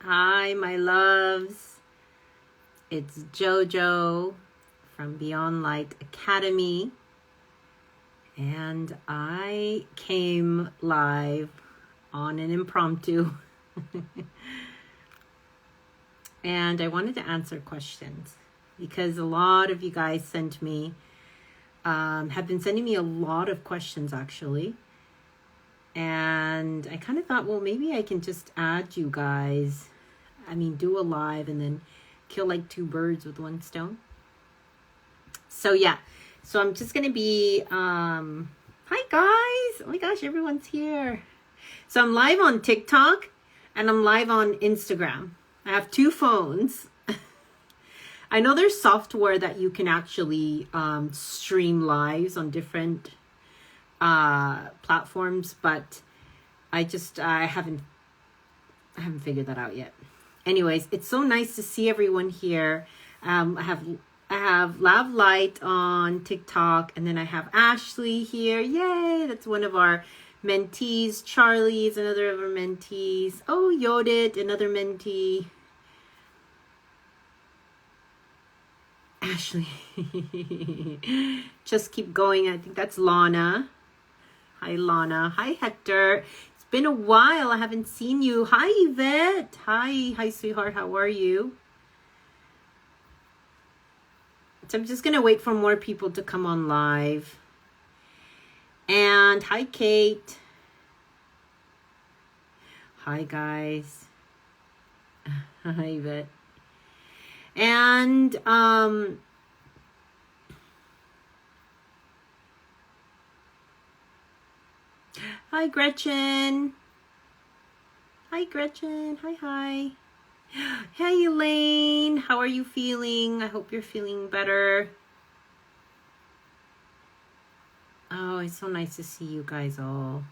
Hi, my loves. It's JoJo from Beyond Light Academy. And I came live on an impromptu. And I wanted to answer questions because a lot of you guys sent me, have been sending me a lot of questions actually. And I kind of thought, well, maybe I can just add you guys. Do a live and then kill like two birds with one stone. So yeah, so I'm just going to be, hi guys. Oh my gosh, everyone's here. So I'm live on TikTok and I'm live on Instagram. I have two phones. I know there's software that you can actually stream lives on different platforms, but I haven't figured that out yet. Anyways, it's so nice to see everyone here. I have Lav Light on TikTok, and then I have Ashley here. Yay! That's one of our mentees. Charlie is another of our mentees. Oh, Yodit, another mentee. Ashley. Just keep going. I think that's Lana. Hi, Lana. Hi, Hector. It's been a while. I haven't seen you. Hi, Yvette. Hi, sweetheart. How are you? So I'm just going to wait for more people to come on live. And hi, Kate. Hi, guys. Hi, Yvette. And, hi, Gretchen. Hi, Gretchen. Hi. Hey, Elaine. How are you feeling? I hope you're feeling better. Oh, it's so nice to see you guys all.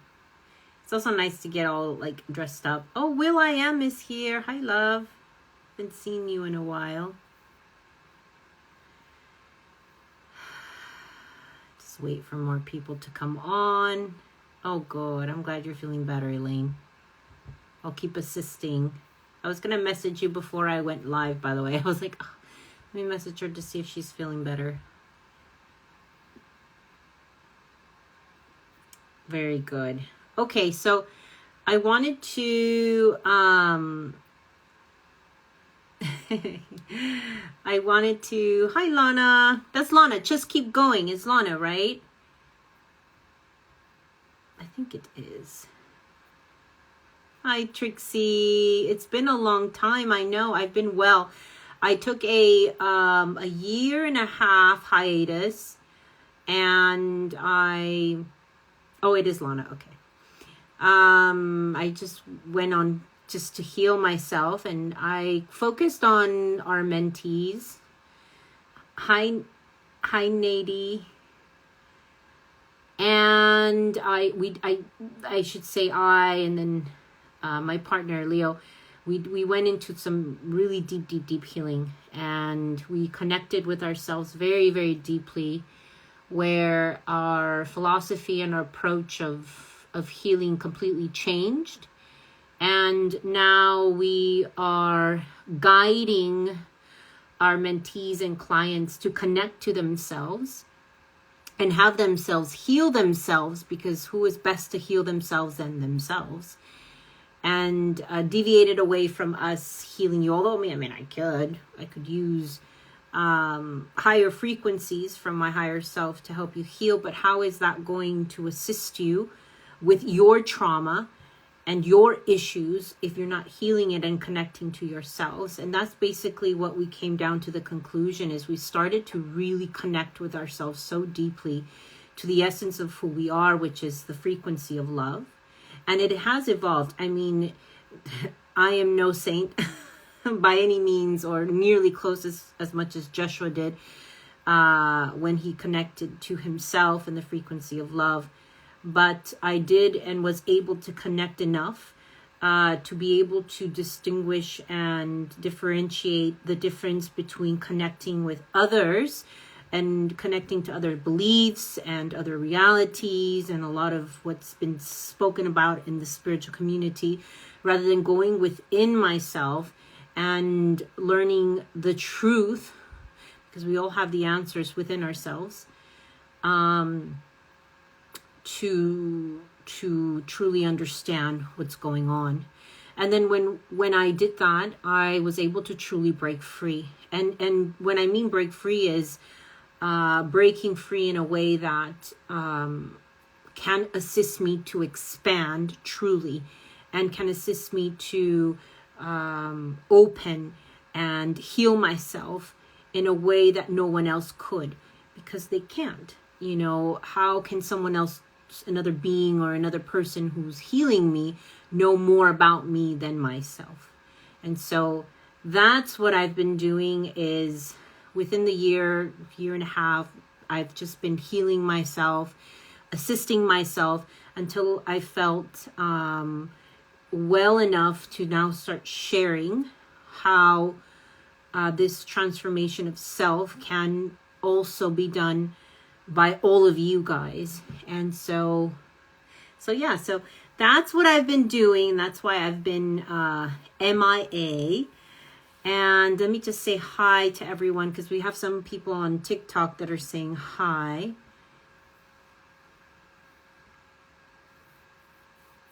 It's also nice to get all like dressed up. Oh, Will I Am is here. Hi, love. Haven't seen you in a while. Just wait for more people to come on. Oh, good. I'm glad you're feeling better, Elaine. I'll keep assisting. I was going to message you before I went live, by the way. I was like, oh, let me message her to see if she's feeling better. Very good. Okay, so I wanted to... Hi, Lana. That's Lana. Just keep going. It's Lana, right? I think it is. Hi, Trixie. It's been a long time. I know. I've been well. I took a 1.5-year hiatus, and oh, it is Lana. Okay. I just went on just to heal myself, and I focused on our mentees. Hi, Nady. And I should say and then my partner Leo, we went into some really deep healing, and we connected with ourselves very, very deeply, where our philosophy and our approach of healing completely changed. And now we are guiding our mentees and clients to connect to themselves and have themselves heal themselves, because who is best to heal themselves than themselves? And deviated away from us healing you. Although, I could use higher frequencies from my higher self to help you heal. But how is that going to assist you with your trauma and your issues if you're not healing it and connecting to yourselves? And that's basically what we came down to. The conclusion is we started to really connect with ourselves so deeply to the essence of who we are, which is the frequency of love. And it has evolved. I am no saint by any means, or nearly close as much as Joshua did when he connected to himself and the frequency of love. But I did and was able to connect enough to be able to distinguish and differentiate the difference between connecting with others and connecting to other beliefs and other realities and a lot of what's been spoken about in the spiritual community, rather than going within myself and learning the truth, because we all have the answers within ourselves, to truly understand what's going on. And then when I did that, I was able to truly break free. And when I mean break free is breaking free in a way that can assist me to expand truly, and can assist me to open and heal myself in a way that no one else could, because they can't. You know, how can someone else, another being or another person who's healing me, know more about me than myself? And so that's what I've been doing, is within the year and a half, I've just been healing myself, assisting myself until I felt well enough to now start sharing how this transformation of self can also be done by all of you guys. And so that's what I've been doing. That's why I've been MIA. And let me just say hi to everyone, because we have some people on TikTok that are saying hi.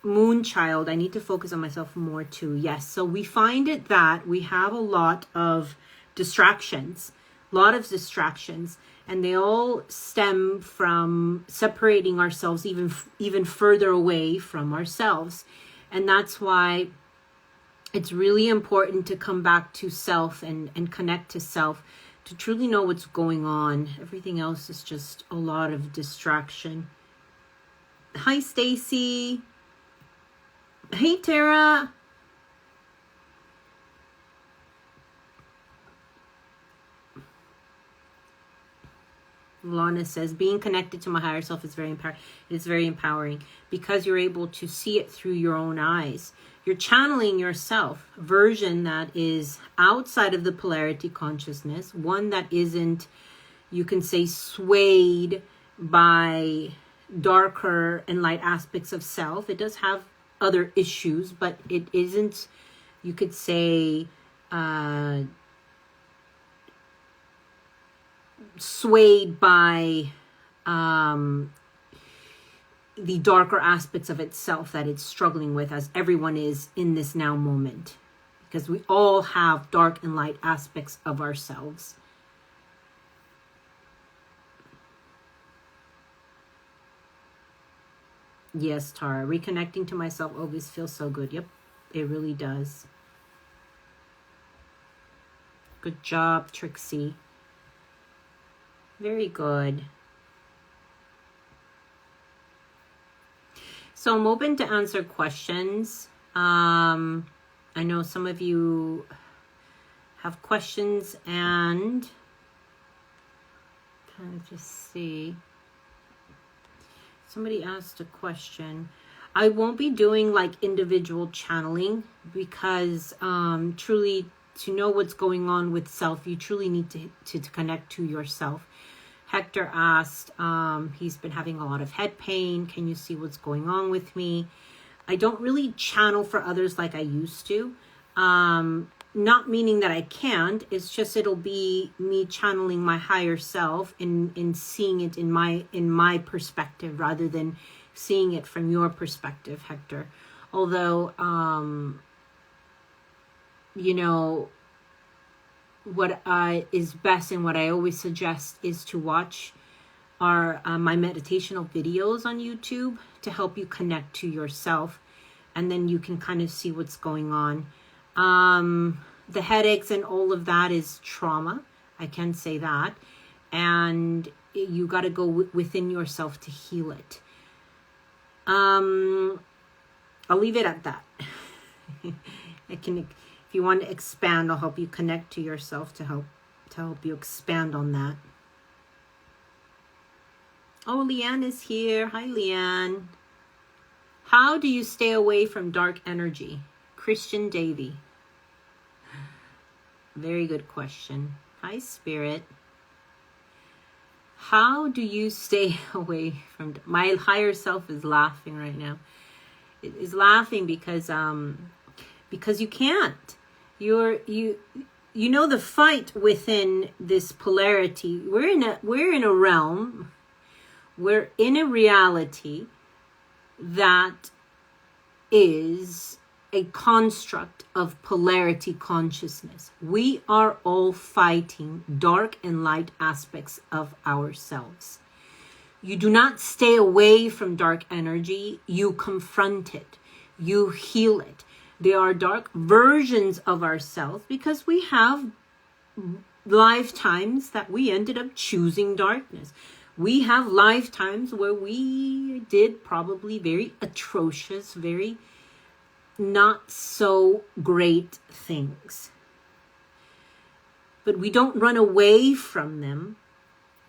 Moonchild, I need to focus on myself more too. Yes, so we find it that we have a lot of distractions, and they all stem from separating ourselves even further away from ourselves. And that's why it's really important to come back to self and connect to self to truly know what's going on. Everything else is just a lot of distraction. Hi, Stacy. Hey, Tara. Lana says, being connected to my higher self is very empowering. It's very empowering because you're able to see it through your own eyes. You're channeling yourself, a version that is outside of the polarity consciousness, one that isn't, you can say, swayed by darker and light aspects of self. It does have other issues, but it isn't, you could say, swayed by the darker aspects of itself that it's struggling with, as everyone is in this now moment, because we all have dark and light aspects of ourselves. Yes, Tara, reconnecting to myself always feels so good. Yep, it really does. Good job, Trixie. Very good. So I'm open to answer questions. I know some of you have questions, and kind of just see. Somebody asked a question. I won't be doing like individual channeling, because truly to know what's going on with self, you truly need to connect to yourself. Hector asked, he's been having a lot of head pain. Can you see what's going on with me? I don't really channel for others like I used to. Not meaning that I can't. It's just it'll be me channeling my higher self and seeing it in my perspective, rather than seeing it from your perspective, Hector. Although, you know, what is best and what I always suggest is to watch my meditational videos on YouTube to help you connect to yourself, and then you can kind of see what's going on. The headaches and all of that is trauma, I can say that, and you got to go within yourself to heal it. I'll leave it at that. If you want to expand, I'll help you connect to yourself to help you expand on that. Oh, Leanne is here. Hi, Leanne. How do you stay away from dark energy? Christian Davy. Very good question. Hi, Spirit. How do you stay away from... My higher self is laughing right now. It is laughing because you can't. You know the fight within this polarity. We're in a realm, we're in a reality that is a construct of polarity consciousness. We are all fighting dark and light aspects of ourselves. You do not stay away from dark energy, you confront it, you heal it. There are dark versions of ourselves because we have lifetimes that we ended up choosing darkness. We have lifetimes where we did probably very atrocious, very not so great things. But we don't run away from them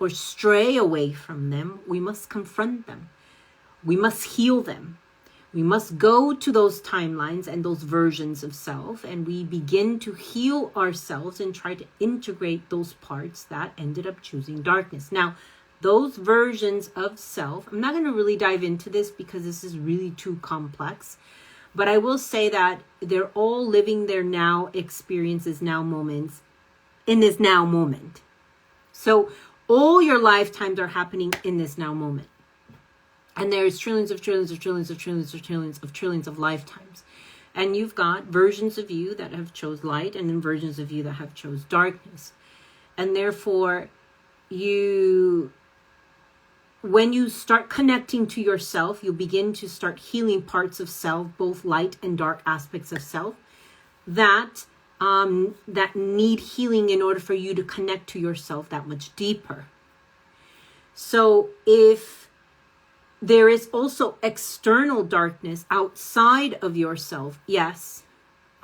or stray away from them. We must confront them. We must heal them. We must go to those timelines and those versions of self, and we begin to heal ourselves and try to integrate those parts that ended up choosing darkness. Now, those versions of self, I'm not going to really dive into this because this is really too complex. But I will say that they're all living their now experiences, now moments, in this now moment. So all your lifetimes are happening in this now moment. And there's trillions of lifetimes. And you've got versions of you that have chose light and then versions of you that have chose darkness. And therefore, when you start connecting to yourself, you begin to start healing parts of self, both light and dark aspects of self, that need healing in order for you to connect to yourself that much deeper. So if there is also external darkness outside of yourself, yes,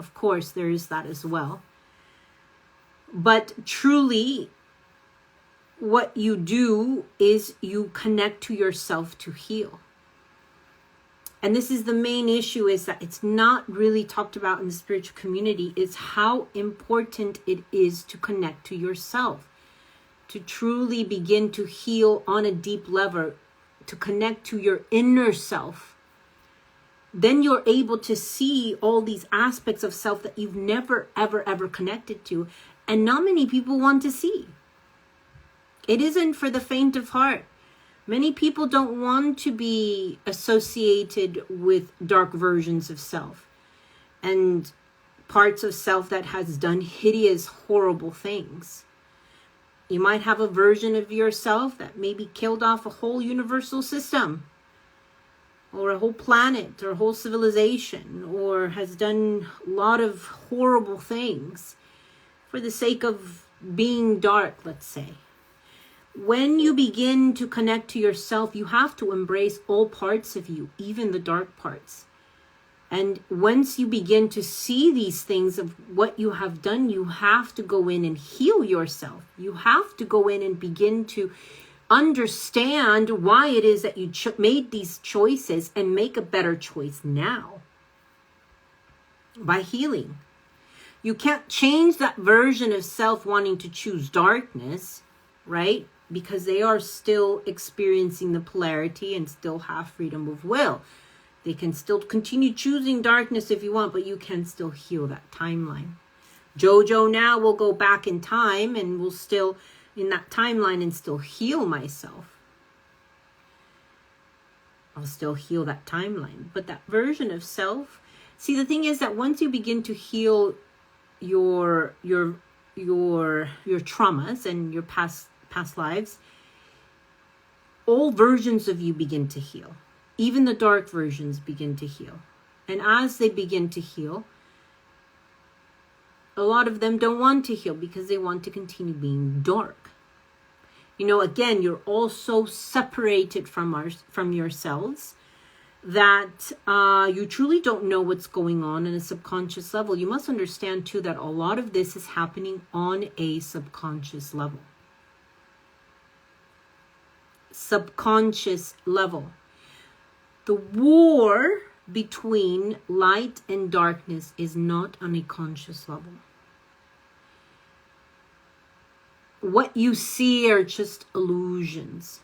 of course, there is that as well. But truly, what you do is you connect to yourself to heal. And this is the main issue, is that it's not really talked about in the spiritual community, is how important it is to connect to yourself, to truly begin to heal on a deep level, to connect to your inner self. Then you're able to see all these aspects of self that you've never, ever connected to, and not many people want to see. It isn't for the faint of heart. Many people don't want to be associated with dark versions of self and parts of self that has done hideous, horrible things. You might have a version of yourself that maybe killed off a whole universal system, or a whole planet, or a whole civilization, or has done a lot of horrible things for the sake of being dark, let's say. When you begin to connect to yourself, you have to embrace all parts of you, even the dark parts. And once you begin to see these things of what you have done, you have to go in and heal yourself. You have to go in and begin to understand why it is that you made these choices and make a better choice now by healing. You can't change that version of self wanting to choose darkness, right? Because they are still experiencing the polarity and still have freedom of will. They can still continue choosing darkness if you want, but you can still heal that timeline. Jojo now will go back in time and will still in that timeline and still heal myself. I'll still heal that timeline. But that version of self, see, the thing is that once you begin to heal your traumas and your past lives, all versions of you begin to heal. Even the dark versions begin to heal. And as they begin to heal, a lot of them don't want to heal because they want to continue being dark. You know, again, you're all so separated from yourselves that you truly don't know what's going on a subconscious level. You must understand too that a lot of this is happening on a subconscious level. Subconscious level. The war between light and darkness is not on a conscious level. what you see are just illusions.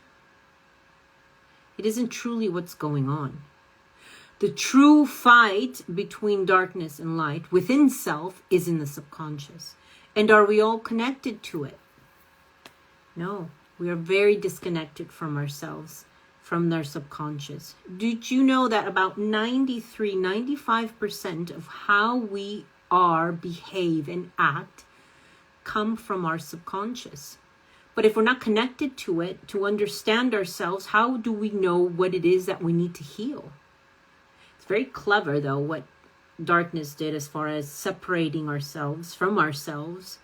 It isn't truly what's going on. The true fight between darkness and light within self is in the subconscious. And are we all connected to it? No, we are very disconnected from ourselves, from our subconscious. Did you know that about 95% of how we are, behave, and act come from our subconscious? But if we're not connected to it, to understand ourselves, how do we know what it is that we need to heal? It's very clever, though, what darkness did as far as separating ourselves from ourselves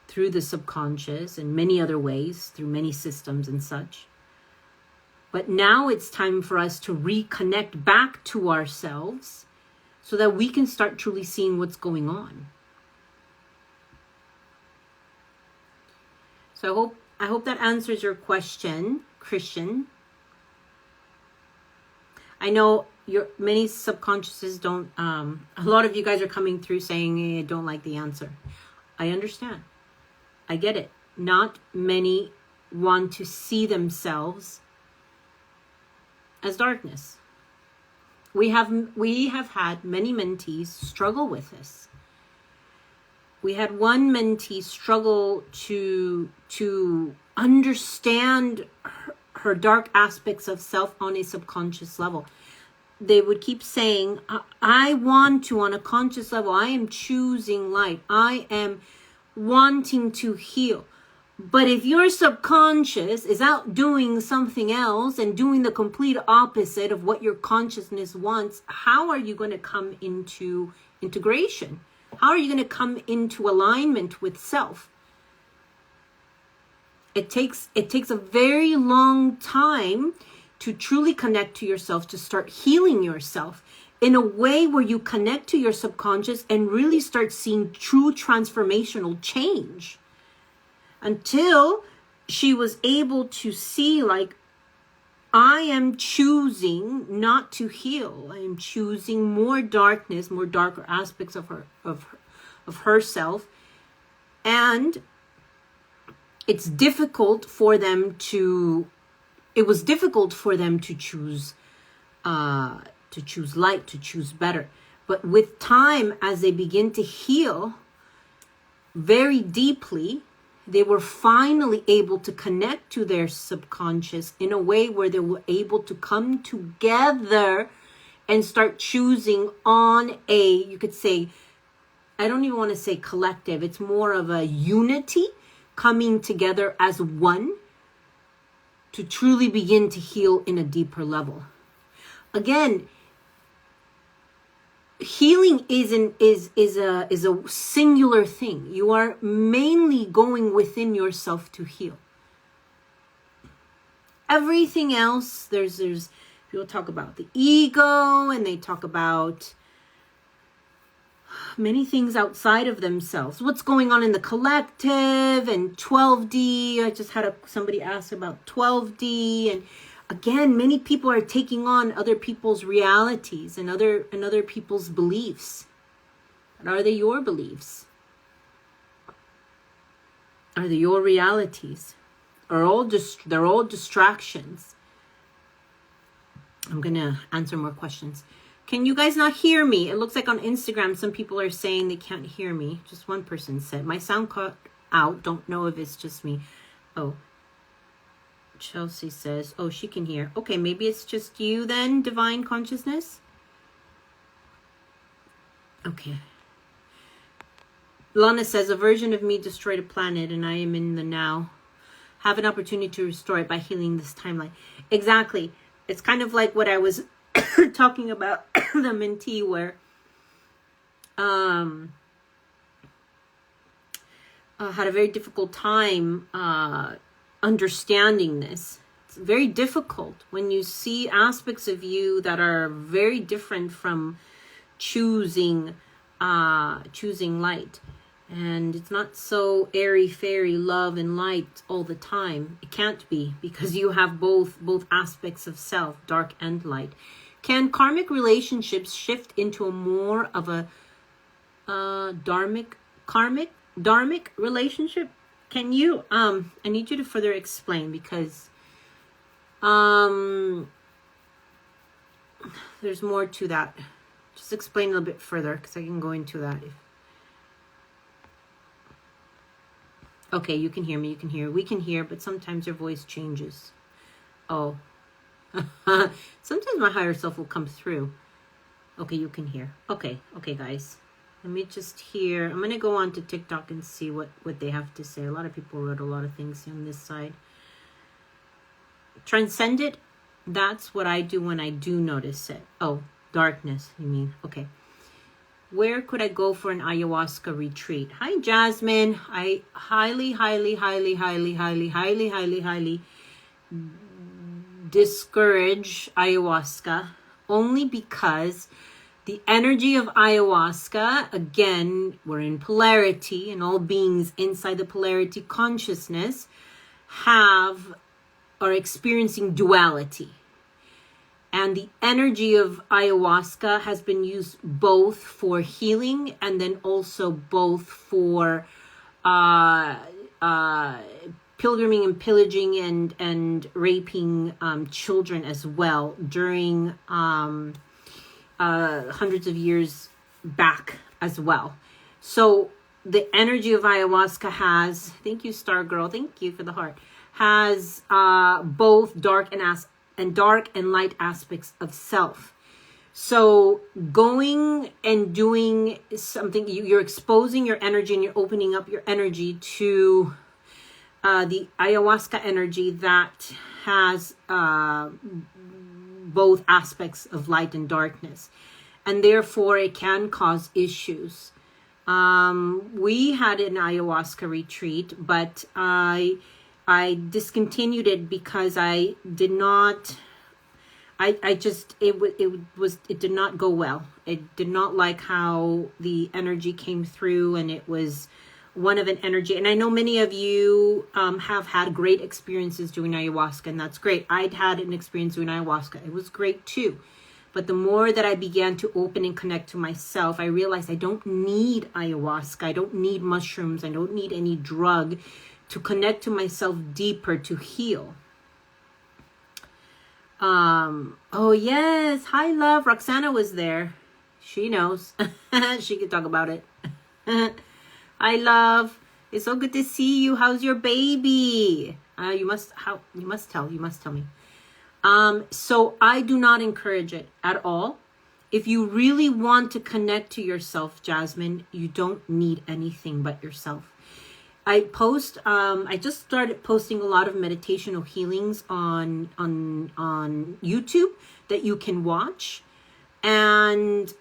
through the subconscious and many other ways, through many systems and such. But now it's time for us to reconnect back to ourselves so that we can start truly seeing what's going on. So I hope that answers your question, Christian. I know many subconsciouses don't, a lot of you guys are coming through saying, I don't like the answer. I understand. I get it. Not many want to see themselves as darkness. We have had many mentees struggle with this. We had one mentee struggle to understand her dark aspects of self on a subconscious level. They would keep saying, I want to, on a conscious level, I am choosing light. I am wanting to heal. But if your subconscious is out doing something else and doing the complete opposite of what your consciousness wants, how are you going to come into integration? How are you going to come into alignment with self? It takes a very long time to truly connect to yourself, to start healing yourself in a way where you connect to your subconscious and really start seeing true transformational change. Until she was able to see, like, I am choosing not to heal. I am choosing more darkness, more darker aspects of herself. And it was difficult for them to choose light, to choose better. But with time, as they begin to heal very deeply, they were finally able to connect to their subconscious in a way where they were able to come together and start choosing on you could say, I don't even want to say collective. It's more of a unity, coming together as one to truly begin to heal in a deeper level. Again, healing is a singular thing. You are mainly going within yourself to heal. Everything else, there's people talk about the ego, and they talk about many things outside of themselves. What's going on in the collective and 12D. I just had somebody ask about 12D, and again, many people are taking on other people's realities and other people's beliefs. But are they your beliefs? Are they your realities? They're all distractions. I'm gonna answer more questions. Can you guys not hear me? It looks like on Instagram some people are saying they can't hear me. Just one person said my sound cut out. Don't know if it's just me. Oh. Chelsea says, oh, she can hear. Okay, maybe it's just you then, divine consciousness. Okay. Lana says, a version of me destroyed a planet and I am in the now. Have an opportunity to restore it by healing this timeline. Exactly. It's kind of like what I was talking about the mentee where had a very difficult time understanding this. It's very difficult when you see aspects of you that are very different from choosing light. And it's not so airy-fairy love and light all the time. It can't be, because you have both aspects of self, dark and light. Can karmic relationships shift into a more of a dharmic relationship? can you, I need you to further explain, because there's more to that. Just explain a little bit further, because I can go into that. Okay, you can hear me, we can hear, but sometimes your voice changes. Oh. Sometimes my higher self will come through. Okay, you can hear. Okay, guys. Let me just hear. I'm going to go on to TikTok and see what they have to say. A lot of people wrote a lot of things on this side. Transcend it. That's what I do when I do notice it. Oh, darkness, you mean. Okay. Where could I go for an ayahuasca retreat? Hi, Jasmine. I highly discourage ayahuasca, only because the energy of ayahuasca, again, we're in polarity, and all beings inside the polarity consciousness are experiencing duality. And the energy of ayahuasca has been used both for healing and then also both for pilgriming and pillaging and raping children as well during hundreds of years back as well. So the energy of ayahuasca has, thank you, Star Girl, thank you for the heart, has both dark and light aspects of self. So going and doing something, you're exposing your energy and you're opening up your energy to the ayahuasca energy that has both aspects of light and darkness. And therefore it can cause issues. We had an ayahuasca retreat, but I discontinued it because I did not, it did not go well. It did not like how the energy came through, and it was one of an energy. And I know many of you have had great experiences doing ayahuasca, and that's great. I'd had an experience doing ayahuasca. It was great too. But the more that I began to open and connect to myself, I realized I don't need ayahuasca. I don't need mushrooms. I don't need any drug to connect to myself deeper, to heal. Oh yes, hi love. Roxana was there. She knows. She could talk about it. Hi love. It's so good to see you. How's your baby? You must tell me. So I do not encourage it at all. If you really want to connect to yourself, Jasmine, you don't need anything but yourself. I just started posting a lot of meditational healings on YouTube that you can watch, and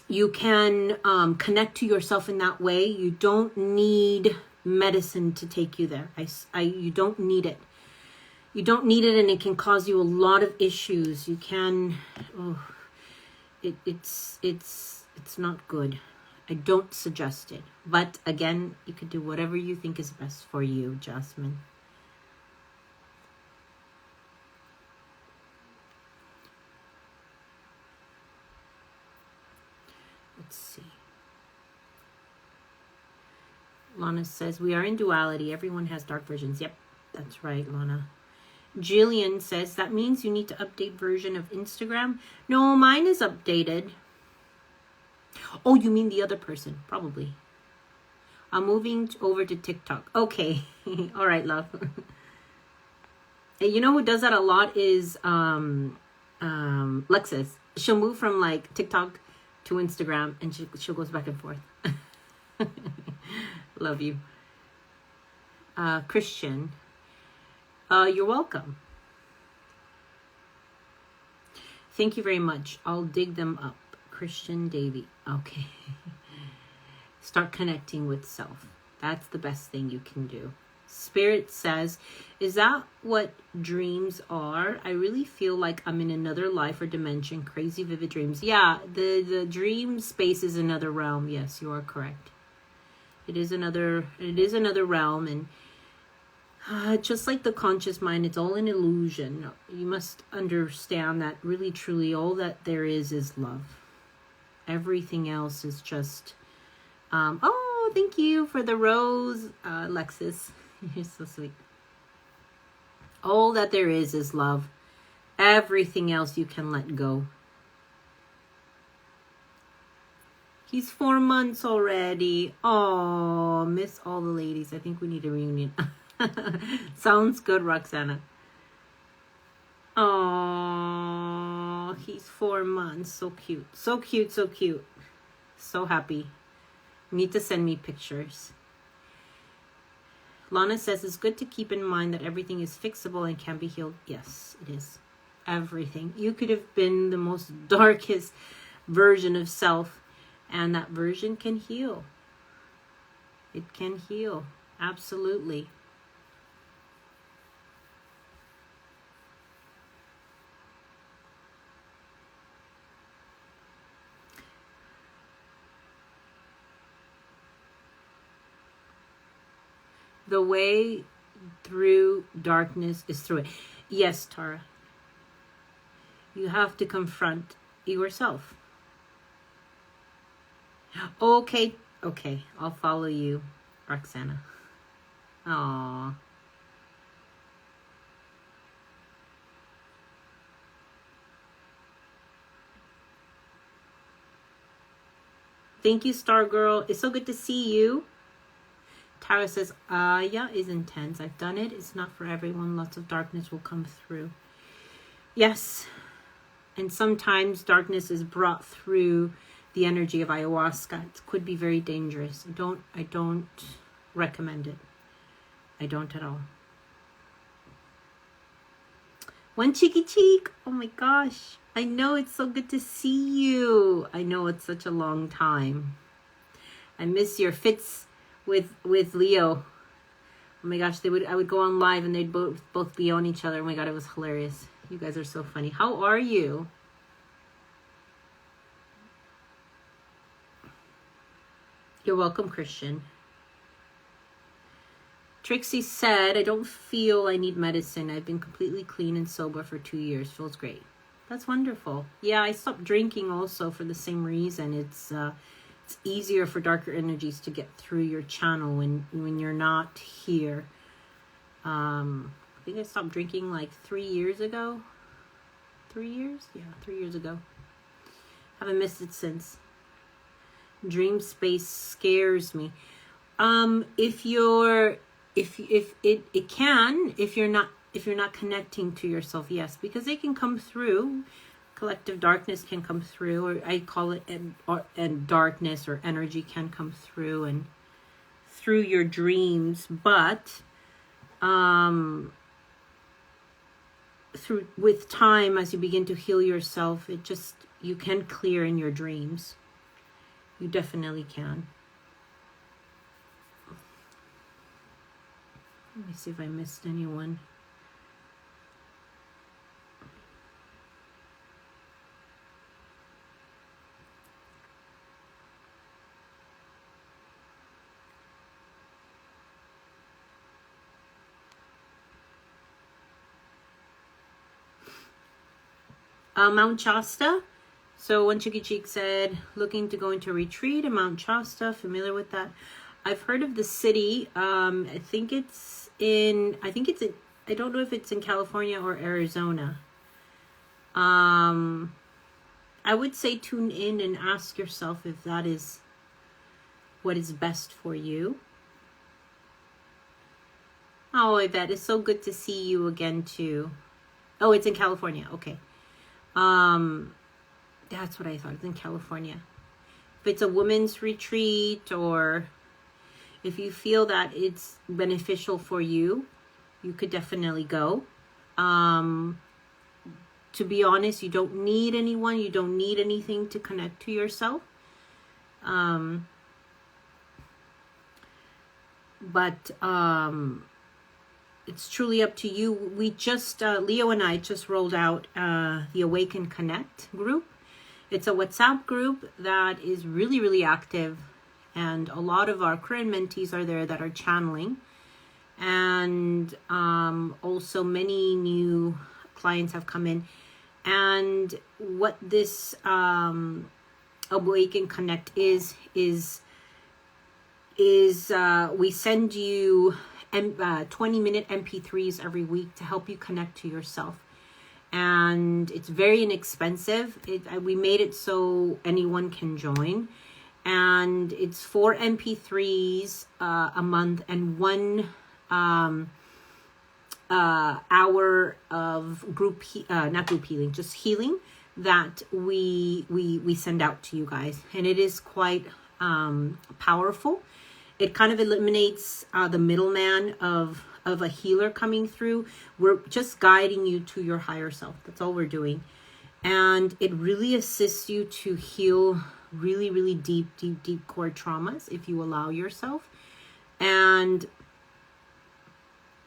you can connect to yourself in that way. You don't need medicine to take you there. You don't need it. You don't need it, and it can cause you a lot of issues. You can, it's not good. I don't suggest it. But again, you could do whatever you think is best for you, Jasmine. Let's see. Lana says, we are in duality. Everyone has dark versions. Yep, that's right, Lana. Jillian says, that means you need to update version of Instagram. No, mine is updated. Oh, you mean the other person? Probably. I'm moving over to TikTok. Okay. All right, love. And you know who does that a lot is Lexus. She'll move from like TikTok to Instagram, and she goes back and forth. Love you. Christian. You're welcome. Thank you very much. I'll dig them up. Christian Davy. Okay. Start connecting with self. That's the best thing you can do. Spirit says, is that what dreams are? I really feel like I'm in another life or dimension. Crazy vivid dreams. Yeah, the dream space is another realm. Yes, you are correct. It is another realm, and just like the conscious mind, it's all an illusion. You must understand that really, truly, all that there is love. Everything else is just, oh, Oh, thank you for the rose, Alexis. You're so sweet. All that there is love. Everything else you can let go. He's 4 months already. Oh, miss all the ladies. I think we need a reunion. Sounds good, Roxana. Oh, he's 4 months. So cute. So cute, so cute. So happy. You need to send me pictures. Lana says it's good to keep in mind that everything is fixable and can be healed. Yes, it is. Everything. You could have been the most darkest version of self, and that version can heal. It can heal. Absolutely. The way through darkness is through it. Yes, Tara. You have to confront yourself. Okay. Okay. I'll follow you, Roxana. Aww. Thank you, Star Girl. It's so good to see you. Tara says, yeah, is intense. I've done it. It's not for everyone. Lots of darkness will come through. Yes. And sometimes darkness is brought through the energy of ayahuasca. It could be very dangerous. I don't recommend it. I don't at all. One cheeky cheek. Oh my gosh. I know, it's so good to see you. I know it's such a long time. I miss your fits with Leo. Oh my gosh, I would go on live and they'd both be on each other. Oh my god, it was hilarious. You guys are so funny. How are you? You're welcome, Christian. Trixie said, I don't feel I need medicine. I've been completely clean and sober for 2 years. Feels great. That's wonderful. Yeah, I stopped drinking also for the same reason. It's easier for darker energies to get through your channel when you're not here. I think I stopped drinking like 3 years ago. 3 years? Yeah, 3 years ago. Haven't missed it since. Dream space scares me. If you're not connecting to yourself, yes, because they can come through. Collective darkness can come through, or I call it and darkness or energy can come through and through your dreams, but with time, as you begin to heal yourself, you can clear in your dreams. You definitely can. Let me see if I missed anyone. Mount Shasta. So One Cheeky Cheek said, looking to go into a retreat in Mount Shasta. Familiar with that? I've heard of the city. I don't know if it's in California or Arizona. I would say tune in and ask yourself if that is what is best for you. Oh, I bet. It's so good to see you again too. Oh, it's in California. Okay. That's what I thought. It's in California. If it's a women's retreat, or if you feel that it's beneficial for you, you could definitely go. To be honest, you don't need anyone. You don't need anything to connect to yourself. But it's truly up to you. We just, Leo and I just rolled out the Awaken Connect group. It's a WhatsApp group that is really, really active. And a lot of our current mentees are there that are channeling. And also many new clients have come in. And what this Awaken Connect is is we send you 20-minute MP3s every week to help you connect to yourself. And it's very inexpensive. We made it so anyone can join. And it's 4 MP3s a month and 1 hour of not group healing, just healing that we send out to you guys. And it is quite powerful. It kind of eliminates the middleman of a healer coming through. We're just guiding you to your higher self. That's all we're doing. And it really assists you to heal really, really deep core traumas if you allow yourself. And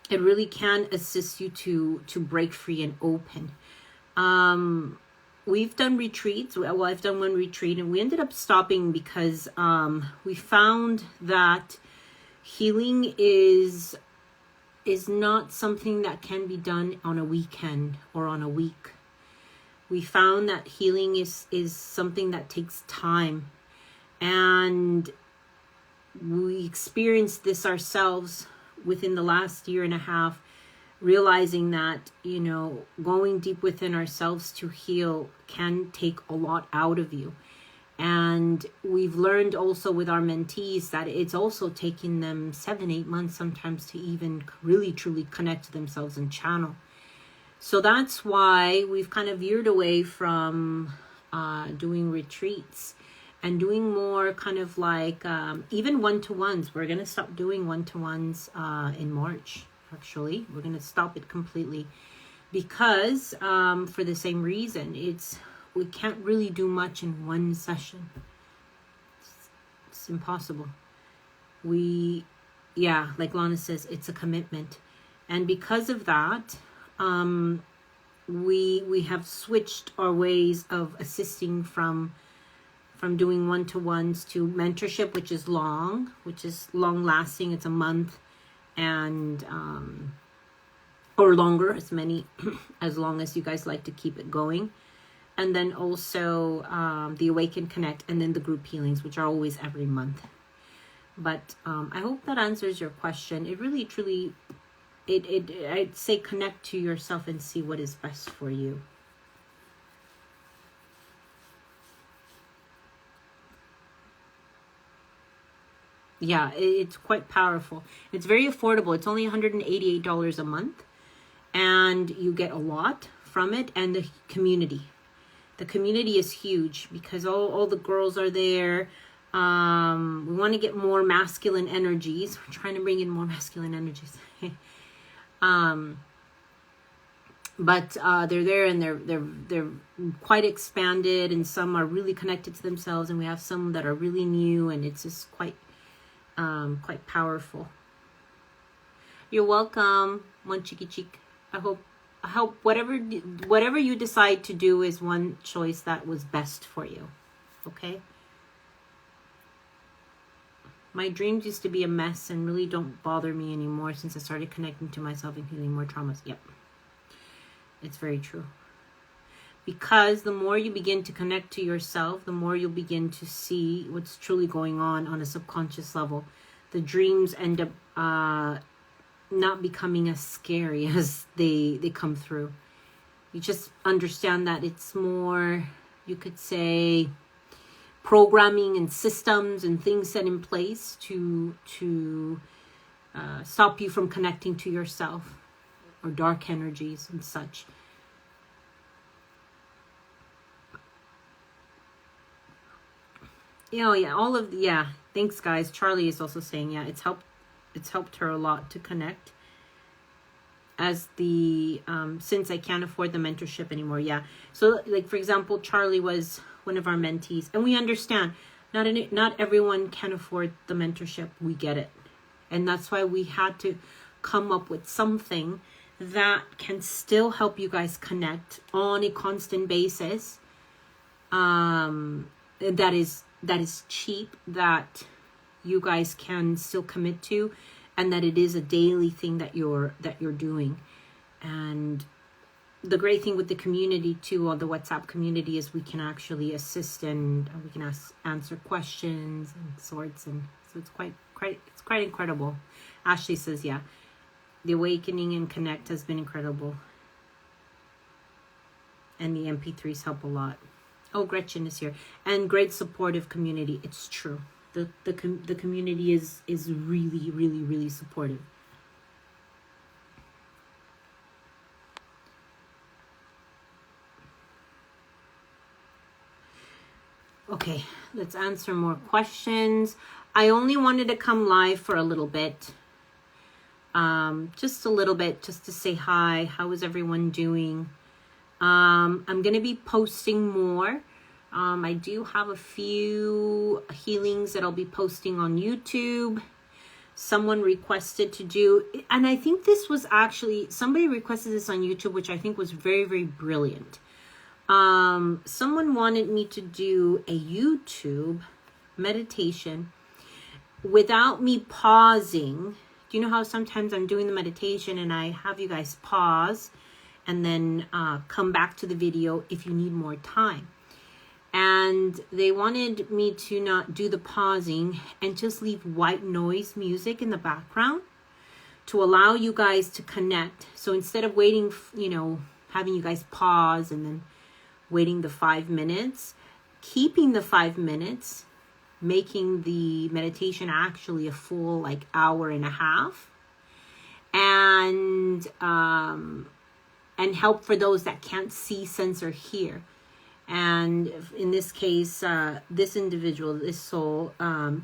it really can assist you to break free and open. We've done retreats. Well, I've done one retreat and we ended up stopping because we found that healing is not something that can be done on a weekend or on a week. We found that healing is something that takes time. And we experienced this ourselves within the last year and a half, realizing that, you know, going deep within ourselves to heal can take a lot out of you. And we've learned also with our mentees that it's also taking them 7-8 months sometimes to even really truly connect to themselves and channel. So that's why we've kind of veered away from doing retreats and doing more kind of like even one-to-ones. We're going to stop doing one-to-ones in March, actually. We're going to stop it completely because for the same reason, we can't really do much in one session. It's impossible. Like Lana says, it's a commitment. And because of that, we have switched our ways of assisting from doing one-to-ones to mentorship, which is long lasting. It's a month and or longer, as long as you guys like to keep it going. And then also the Awaken Connect, and then the group healings, which are always every month. But I hope that answers your question. It really, truly, I'd say connect to yourself and see what is best for you. Yeah, it's quite powerful. It's very affordable. It's only $188 a month. And you get a lot from it. And the community. The community is huge because all the girls are there. We want to get more masculine energies. We're trying to bring in more masculine energies. But they're there and they're quite expanded, and some are really connected to themselves, and we have some that are really new, and it's just quite powerful. You're welcome, one cheeky cheek. I hope whatever you decide to do is one choice that was best for you. Okay? My dreams used to be a mess and really don't bother me anymore since I started connecting to myself and healing more traumas. Yep. It's very true. Because the more you begin to connect to yourself, the more you'll begin to see what's truly going on a subconscious level. The dreams end up not becoming as scary as they come through. You just understand that it's more, you could say, programming and systems and things set in place to stop you from connecting to yourself, or dark energies and such. Thanks guys. Charlie is also saying, it's helped her a lot to connect as the since I can't afford the mentorship anymore. So like, for example, Charlie was one of our mentees, and we understand not everyone can afford the mentorship. We get it. And that's why we had to come up with something that can still help you guys connect on a constant basis. That is cheap, that you guys can still commit to, and that it is a daily thing that you're doing. And the great thing with the community too, or the WhatsApp community, is we can actually assist and we can answer questions and sorts, and so it's quite incredible. Ashley says, yeah, the awakening and connect has been incredible, and the MP3s help a lot. Oh, Gretchen is here, and great supportive community. It's true. The community is really, really, really supportive. Okay, let's answer more questions. I only wanted to come live for a little bit. Just a little bit, just to say hi. How is everyone doing? I'm going to be posting more. I do have a few healings that I'll be posting on YouTube. Someone requested to do, and I think this was actually, somebody requested this on YouTube, which I think was very, very brilliant. Someone wanted me to do a YouTube meditation without me pausing. Do you know how sometimes I'm doing the meditation and I have you guys pause and then come back to the video if you need more time? And they wanted me to not do the pausing and just leave white noise music in the background to allow you guys to connect. So instead of waiting, having you guys pause and then waiting the 5 minutes, keeping the 5 minutes, making the meditation actually a full hour and a half, and help for those that can't see, sense, or hear. And in this case, this individual, this soul,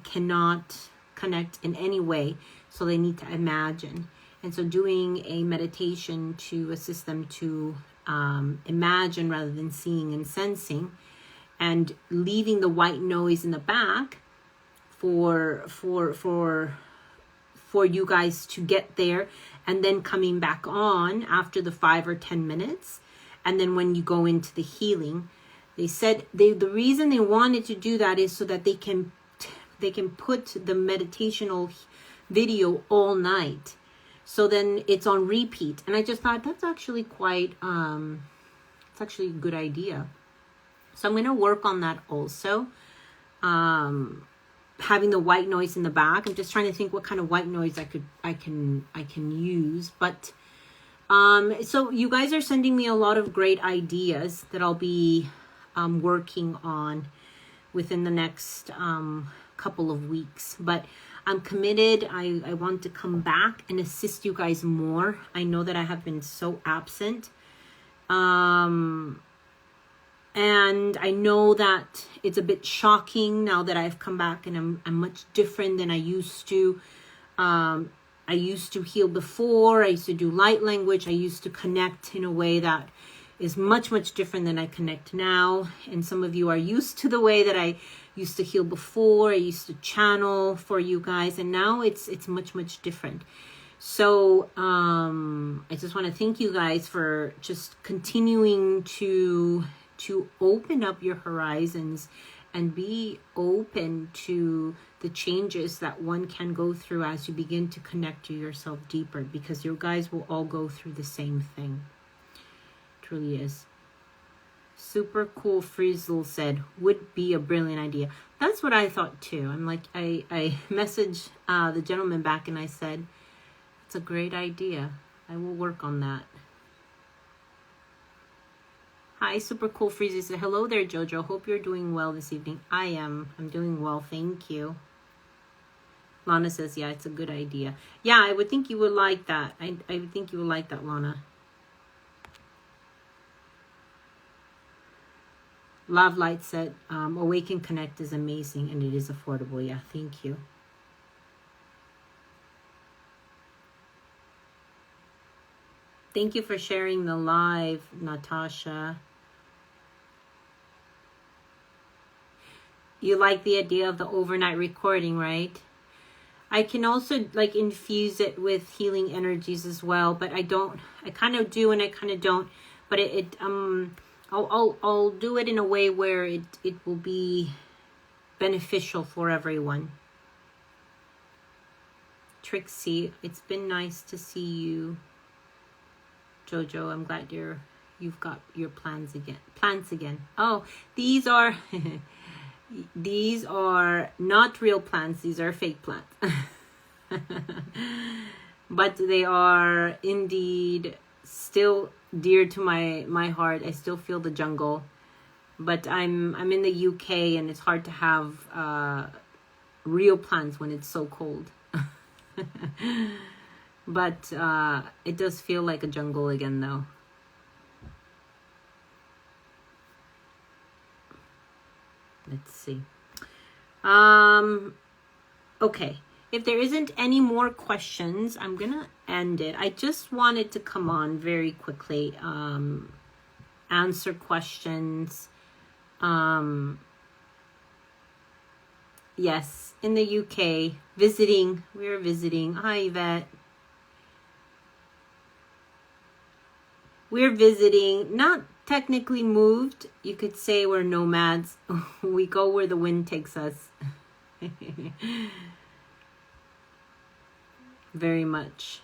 cannot connect in any way, so they need to imagine. And so doing a meditation to assist them to imagine rather than seeing and sensing, and leaving the white noise in the back for you guys to get there, and then coming back on after the 5 or 10 minutes. And then when you go into the healing, they said the reason they wanted to do that is so that they can put the meditational video all night. So then it's on repeat. And I just thought that's actually it's actually a good idea. So I'm going to work on that also. Having the white noise in the back. I'm just trying to think what kind of white noise I can use. But so you guys are sending me a lot of great ideas that I'll be working on within the next couple of weeks. But I'm committed. I want to come back and assist you guys more. I know that I have been so absent. And I know that it's a bit shocking now that I've come back, and I'm much different than I used to. I used to heal before. I used to do light language. I used to connect in a way that is much, much different than I connect now. And some of you are used to the way that I used to heal before. I used to channel for you guys, and now it's much, much different. So I just want to thank you guys for just continuing to open up your horizons and be open to the changes that one can go through as you begin to connect to yourself deeper, because you guys will all go through the same thing. It truly is. Super cool, Frizzle said, would be a brilliant idea. That's what I thought too. I'm like, I messaged the gentleman back and I said, it's a great idea. I will work on that. Hi, Super Cool Freezy said, hello there, Jojo. Hope you're doing well this evening. I am. I'm doing well. Thank you. Lana says, yeah, it's a good idea. Yeah, I would think you would like that. I would think you would like that, Lana. Love Light said, Awaken Connect is amazing and it is affordable. Yeah, thank you. Thank you for sharing the live, Natasha. You like the idea of the overnight recording, right? I can also infuse it with healing energies as well, but I kind of do and I kind of don't. But I'll do it in a way where it will be beneficial for everyone. Trixie, it's been nice to see you. Jojo, I'm glad you're You've got your plants again. Oh, these are these are not real plants. These are fake plants. But they are indeed still dear to my heart. I still feel the jungle. But I'm in the UK, and it's hard to have real plants when it's so cold. But it does feel like a jungle again, though. Let's see. Okay. If there isn't any more questions, I'm gonna end it. I just wanted to come on very quickly, answer questions. Yes, in the UK, visiting. We're visiting. Hi, Yvette. We're visiting, not technically moved. You could say we're nomads. We go where the wind takes us. Very much.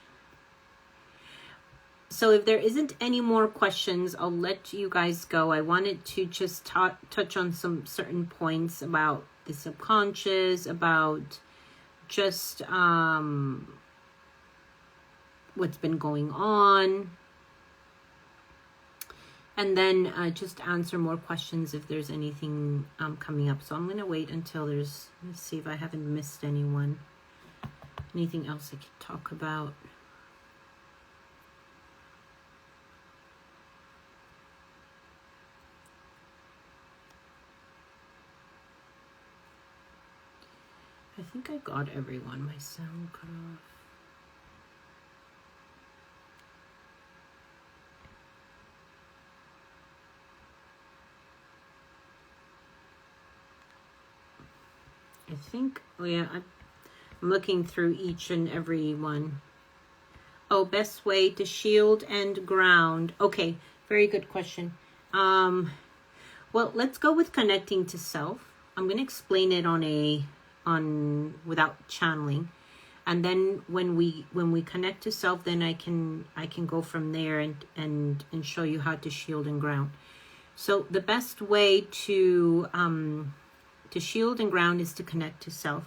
So if there isn't any more questions, I'll let you guys go. I wanted to just touch on some certain points about the subconscious, about just what's been going on. And then just answer more questions if there's anything coming up. So I'm going to wait until let's see if I haven't missed anyone. Anything else I could talk about? I think I got everyone. My sound cut off. I think, oh yeah, I'm looking through each and every one. Oh, best way to shield and ground. Okay, very good question. Well, let's go with connecting to self. I'm going to explain it without channeling. And then when we connect to self, then I can go from there and show you how to shield and ground. So the best way to shield and ground is to connect to self.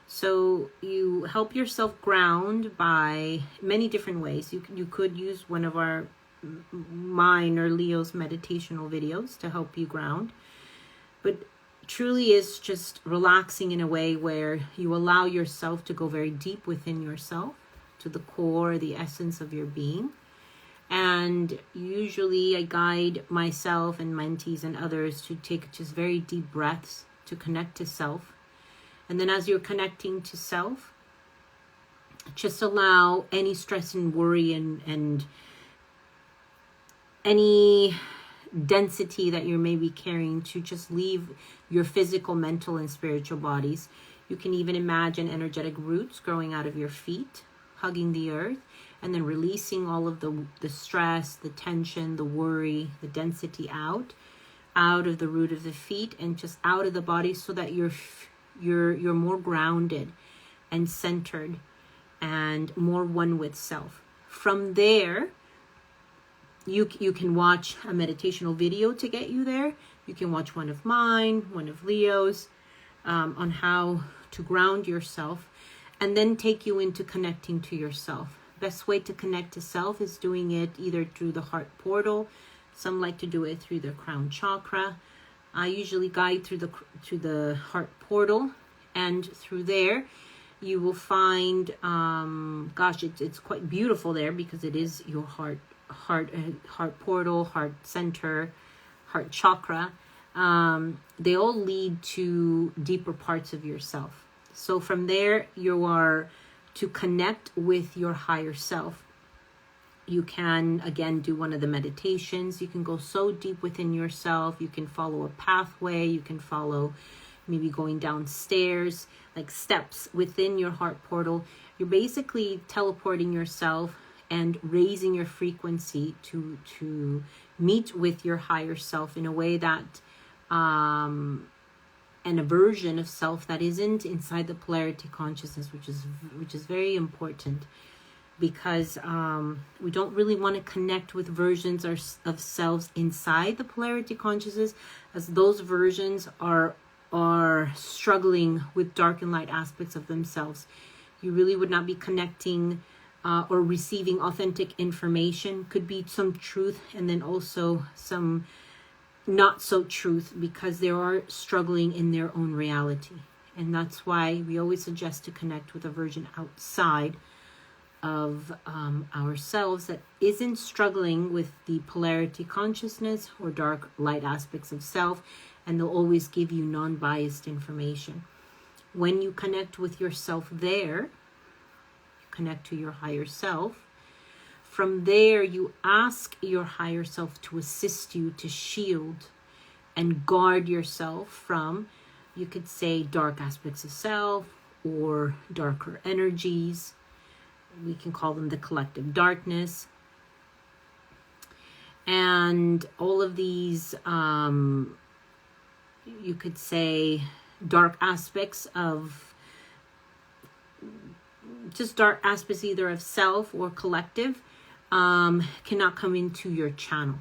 So you help yourself ground by many different ways. You could use one of mine or Leo's meditational videos to help you ground. But truly is just relaxing in a way where you allow yourself to go very deep within yourself, to the core, the essence of your being. And usually I guide myself and mentees and others to take just very deep breaths to connect to self. And then as you're connecting to self, just allow any stress and worry and any density that you're maybe carrying to just leave your physical, mental, and spiritual bodies. You can even imagine energetic roots growing out of your feet, hugging the earth, and then releasing all of the stress, the tension, the worry, the density out of the root of the feet and just out of the body, so that you're more grounded and centered and more one with self. From there, you can watch a meditational video to get you there. You can watch one of mine, one of Leo's, on how to ground yourself, and then take you into connecting to yourself. Best way to connect to self is doing it either through the heart portal. Some like to do it through the crown chakra. I usually guide through the heart portal, and through there you will find it's quite beautiful there, because it is your heart portal, heart center, heart chakra. They all lead to deeper parts of yourself. So from there, you are to connect with your higher self. You can, again, do one of the meditations. You can go so deep within yourself. You can follow a pathway. You can follow maybe going downstairs, like steps within your heart portal. You're basically teleporting yourself and raising your frequency to meet with your higher self in a way that, and a version of self that isn't inside the polarity consciousness, which is very important. because we don't really want to connect with versions of selves inside the polarity consciousness, as those versions are struggling with dark and light aspects of themselves. You really would not be connecting or receiving authentic information. Could be some truth and then also some not so truth, because they are struggling in their own reality. And that's why we always suggest to connect with a version outside of ourselves that isn't struggling with the polarity consciousness or dark light aspects of self, and they'll always give you non-biased information. When you connect with yourself there, you connect to your higher self. From there, you ask your higher self to assist you to shield and guard yourself from, you could say, dark aspects of self or darker energies. We can call them the collective darkness. And all of these, you could say, dark aspects of, just dark aspects either of self or collective, cannot come into your channel,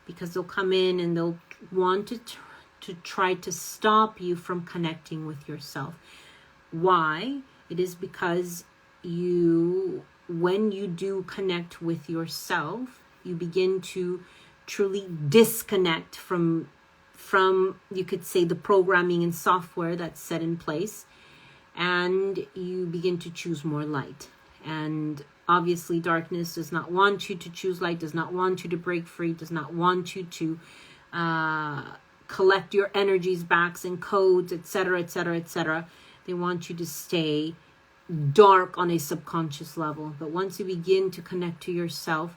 because they'll come in and they'll want to try to stop you from connecting with yourself. Why? It is because when you do connect with yourself, you begin to truly disconnect from, you could say, the programming and software that's set in place, and you begin to choose more light. And obviously darkness does not want you to choose light, does not want you to break free, does not want you to collect your energies, backs and codes, etc., etc., etc. They want you to stay dark on a subconscious level. But once you begin to connect to yourself,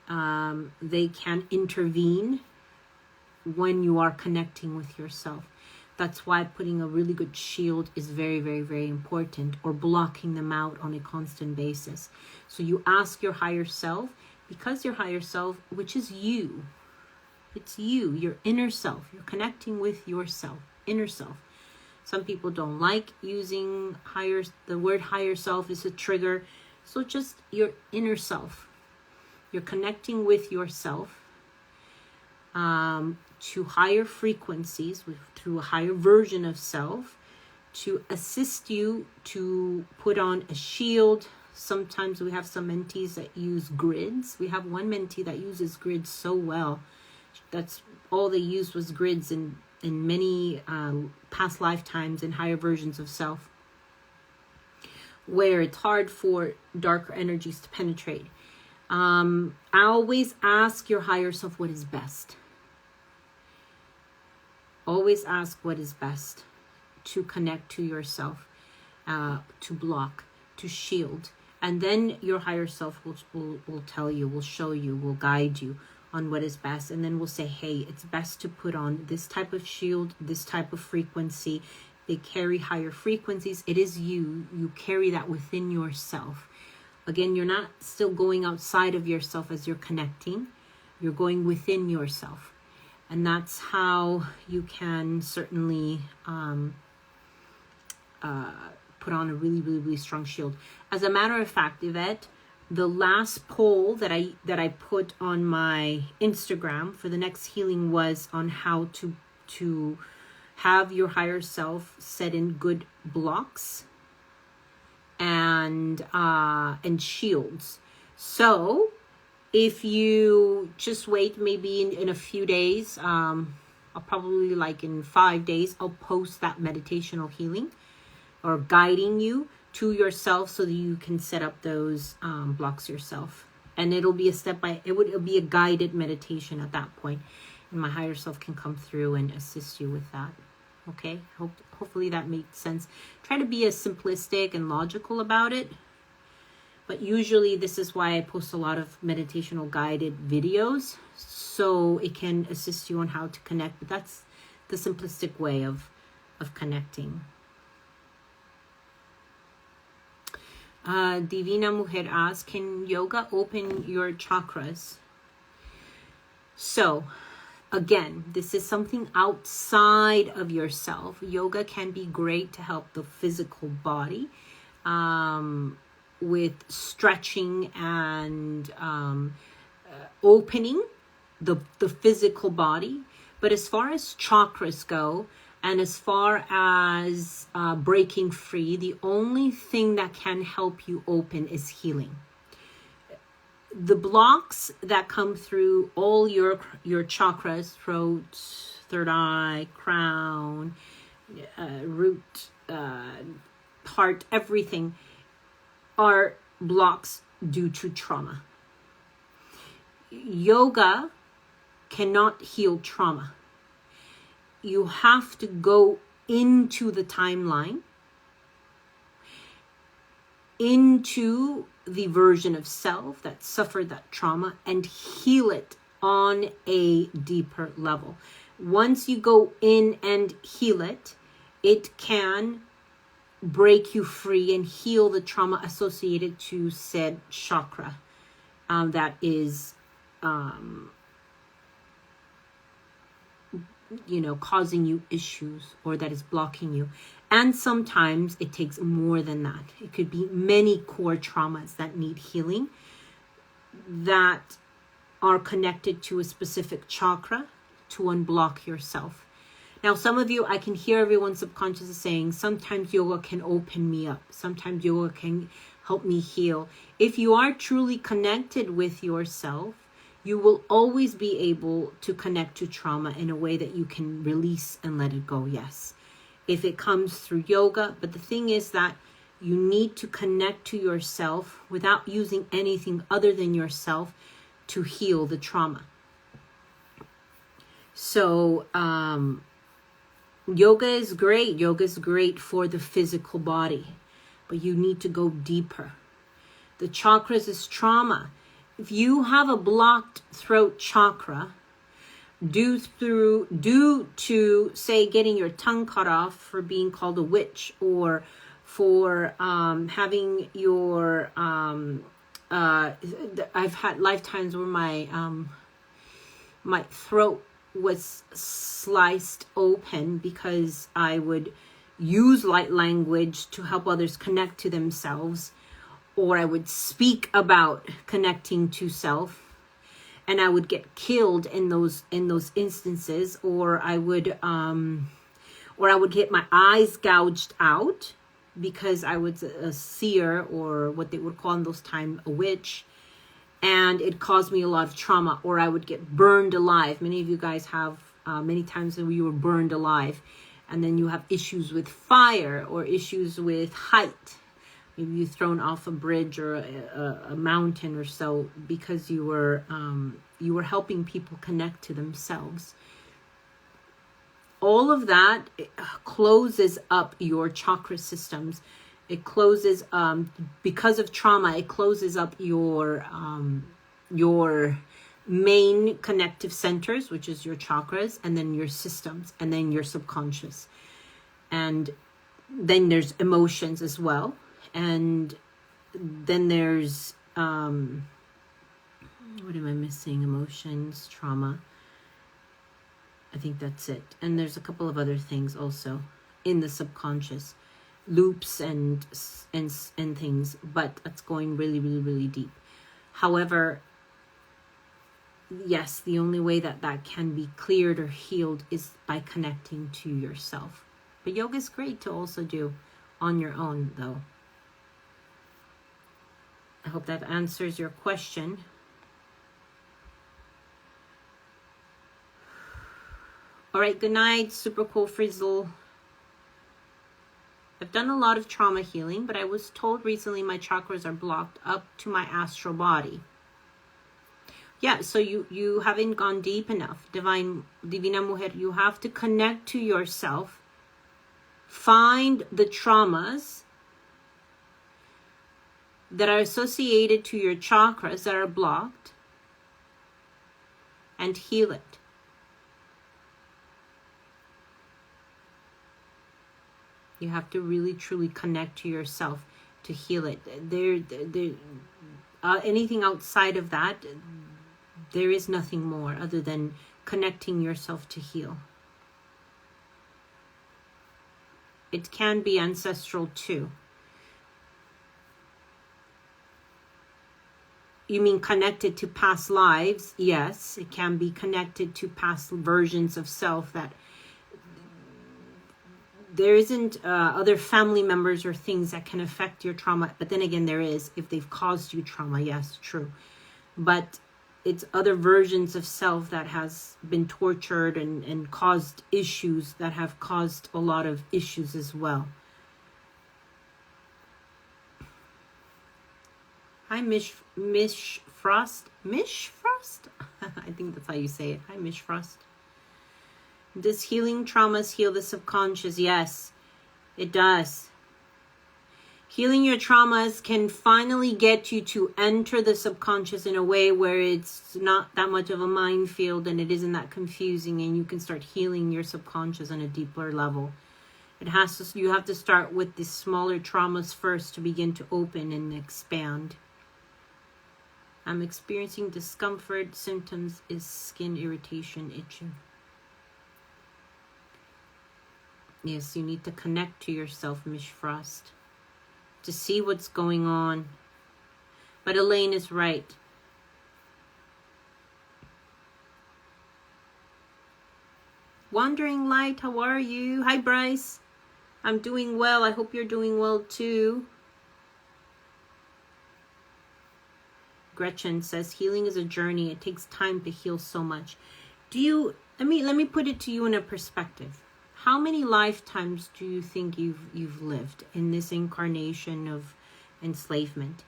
they can intervene when you are connecting with yourself. That's why putting a really good shield is very, very, very important, or blocking them out on a constant basis. So you ask your higher self, because your higher self, which is you, it's you, your inner self. You're connecting with yourself, inner self. Some people don't like using the word higher self is a trigger. So just your inner self. You're connecting with yourself to higher frequencies, through a higher version of self, to assist you to put on a shield. Sometimes we have some mentees that use grids. We have one mentee that uses grids so well. That's all they used was grids in many past lifetimes and higher versions of self, where it's hard for darker energies to penetrate. I always ask your higher self what is best. Always ask what is best to connect to yourself, to block, to shield. And then your higher self will tell you, will show you, will guide you on what is best. And then we'll say, hey, it's best to put on this type of shield, this type of frequency. They carry higher frequencies. It is you. You carry that within yourself. Again, you're not still going outside of yourself as you're connecting. You're going within yourself. And that's how you can certainly put on a really, really, really strong shield. As a matter of fact, Yvette, the last poll that I put on my Instagram for the next healing was on how to have your higher self set in good blocks and shields. So if you just wait, maybe in a few days, I'll probably, like in 5 days, I'll post that meditational healing or guiding you to yourself so that you can set up those blocks yourself. And it'll be it'll be a guided meditation at that point, and my higher self can come through and assist you with that. Okay, hopefully that makes sense. Try to be as simplistic and logical about it. But usually this is why I post a lot of meditational guided videos, so it can assist you on how to connect. But that's the simplistic way of connecting. Divina Mujer asks, can yoga open your chakras? So, again, this is something outside of yourself. Yoga can be great to help the physical body. with stretching and opening the physical body. But as far as chakras go, and as far as breaking free, the only thing that can help you open is healing. The blocks that come through all your chakras, throat, third eye, crown, root, heart, everything, are blocks due to trauma. Yoga cannot heal trauma. You have to go into the timeline, into the version of self that suffered that trauma, and heal it on a deeper level. Once you go in and heal it, it can break you free and heal the trauma associated to said chakra that is causing you issues, or that is blocking you. And sometimes it takes more than that. It could be many core traumas that need healing, that are connected to a specific chakra, to unblock yourself. Now, some of you, I can hear everyone's subconscious is saying, sometimes yoga can open me up. Sometimes yoga can help me heal. If you are truly connected with yourself, you will always be able to connect to trauma in a way that you can release and let it go, yes. If it comes through yoga, but the thing is that you need to connect to yourself without using anything other than yourself to heal the trauma. So, yoga is great. Yoga is great for the physical body, but you need to go deeper. The chakras is trauma. If you have a blocked throat chakra due to, say, getting your tongue cut off for being called a witch, or for having your I've had lifetimes where my throat was sliced open because I would use light language to help others connect to themselves, or I would speak about connecting to self, and I would get killed in those instances, or I would get my eyes gouged out because I was a seer, or what they would call in those times a witch, and it caused me a lot of trauma. Or I would get burned alive. Many of you guys have many times when you were burned alive, and then you have issues with fire or issues with height. Maybe you're thrown off a bridge or a mountain or so because you were helping people connect to themselves. All of that closes up your chakra systems. It closes, because of trauma, it closes up your main connective centers, which is your chakras, and then your systems, and then your subconscious. And then there's emotions as well. And then there's, what am I missing? Emotions, trauma. I think that's it. And there's a couple of other things also in the subconscious, loops and things, but that's going really, really, really deep. However, yes, the only way that can be cleared or healed is by connecting to yourself. But yoga is great to also do on your own, though. I hope that answers your question. All right, good night, super cool Frizzle. I've done a lot of trauma healing, but I was told recently my chakras are blocked up to my astral body. Yeah, so you haven't gone deep enough. Divina Mujer, you have to connect to yourself. Find the traumas that are associated to your chakras that are blocked and heal it. You have to really truly connect to yourself to heal it. Anything outside of that, there is nothing more other than connecting yourself to heal. It can be ancestral too. You mean connected to past lives? Yes, it can be connected to past versions of self that there isn't other family members or things that can affect your trauma. But then again, there is, if they've caused you trauma. Yes, true. But it's other versions of self that has been tortured and caused issues, that have caused a lot of issues as well. Hi, Mish Frost. Mish Frost? I think that's how you say it. Hi, Mish Frost. Does healing traumas heal the subconscious? Yes, it does. Healing your traumas can finally get you to enter the subconscious in a way where it's not that much of a minefield and it isn't that confusing, and you can start healing your subconscious on a deeper level. You have to start with the smaller traumas first to begin to open and expand. I'm experiencing discomfort. Symptoms is skin irritation, itching. Yes, you need to connect to yourself, Miss Frost, to see what's going on. But Elaine is right. Wandering Light, how are you? Hi, Bryce. I'm doing well. I hope you're doing well too. Gretchen says healing is a journey. It takes time to heal so much. Let me put it to you in a perspective. How many lifetimes do you think you've lived in this incarnation of enslavement?